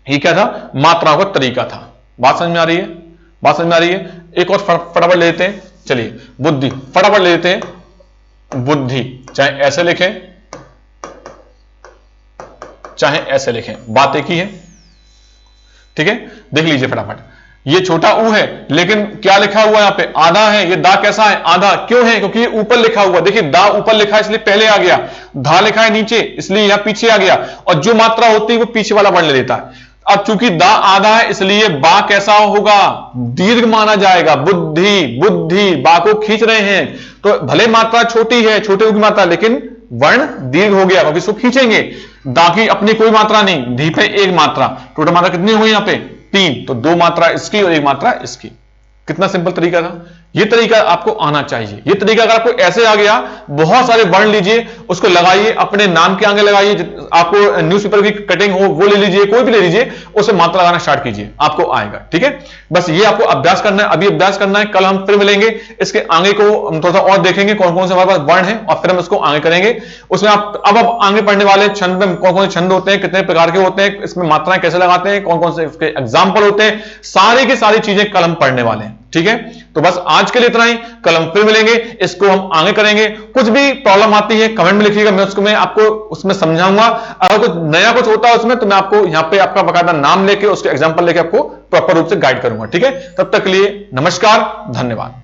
ये क्या था, मात्रा का तरीका था। बात समझ में आ रही है, बात समझ में आ रही है। एक और फटाफट ले लेते हैं, चलिए बुद्धि, फटाफट ले लेते हैं। बुद्धि चाहे ऐसे लिखें चाहे ऐसे लिखें, बात एक ही है, ठीक है। देख लीजिए फटाफट, ये छोटा ऊ है, लेकिन क्या लिखा हुआ है यहां पे, आधा है। ये दा कैसा है, आधा, क्यों है, क्योंकि ये ऊपर लिखा हुआ, देखिए दा ऊपर लिखा है इसलिए पहले आ गया, धा लिखा है नीचे इसलिए यहां पीछे आ गया, और जो मात्रा होती है वो पीछे वाला वर्ण ले लेता है। अब चूंकि दा आधा है इसलिए बा कैसा होगा, दीर्घ माना जाएगा। बुद्धि, बुद्धि, बा को खींच रहे हैं, तो भले मात्रा छोटी है, छोटे ऊ की मात्रा, लेकिन वर्ण दीर्घ हो गया, क्योंकि इसको खींचेंगे। दा की अपनी कोई मात्रा नहीं, धी पे एक मात्रा, टोटल मात्रा कितनी हुई यहां पे, तीन, तो दो मात्रा इसकी और एक मात्रा इसकी। कितना सिंपल तरीका था। ये तरीका आपको आना चाहिए। ये तरीका अगर आपको ऐसे आ गया, बहुत सारे वर्ण लीजिए, उसको लगाइए, अपने नाम के आगे लगाइए, आपको न्यूज़पेपर की कटिंग हो वो ले लीजिए, कोई भी ले लीजिए, उसे मात्रा लगाना स्टार्ट कीजिए, आपको आएगा, ठीक है। बस ये आपको अभ्यास करना है, अभी अभ्यास करना है, कल हम फिर मिलेंगे, इसके आगे को हम थोड़ा सा और देखेंगे कौन कौन से हमारे पास वर्ण है, और फिर हम इसको आगे करेंगे। उसमें अब आगे पढ़ने वाले छंद में कौन कौन से छंद होते हैं, कितने प्रकार के होते हैं, इसमें मात्राएं कैसे लगाते हैं, कौन कौन से इसके एग्जाम्पल होते हैं, सारी की सारी चीजें कल हम पढ़ने वाले हैं, ठीक है। तो बस आज के लिए इतना ही, कल हम फिर मिलेंगे, इसको हम आगे करेंगे। कुछ भी प्रॉब्लम आती है कमेंट में लिखिएगा, मैं आपको उसमें समझाऊंगा। अगर कुछ नया कुछ होता है उसमें, तो मैं आपको यहां पे आपका बकायदा नाम लेके उसके एग्जांपल लेके आपको प्रॉपर रूप से गाइड करूंगा, ठीक है। तब तक के लिए नमस्कार, धन्यवाद।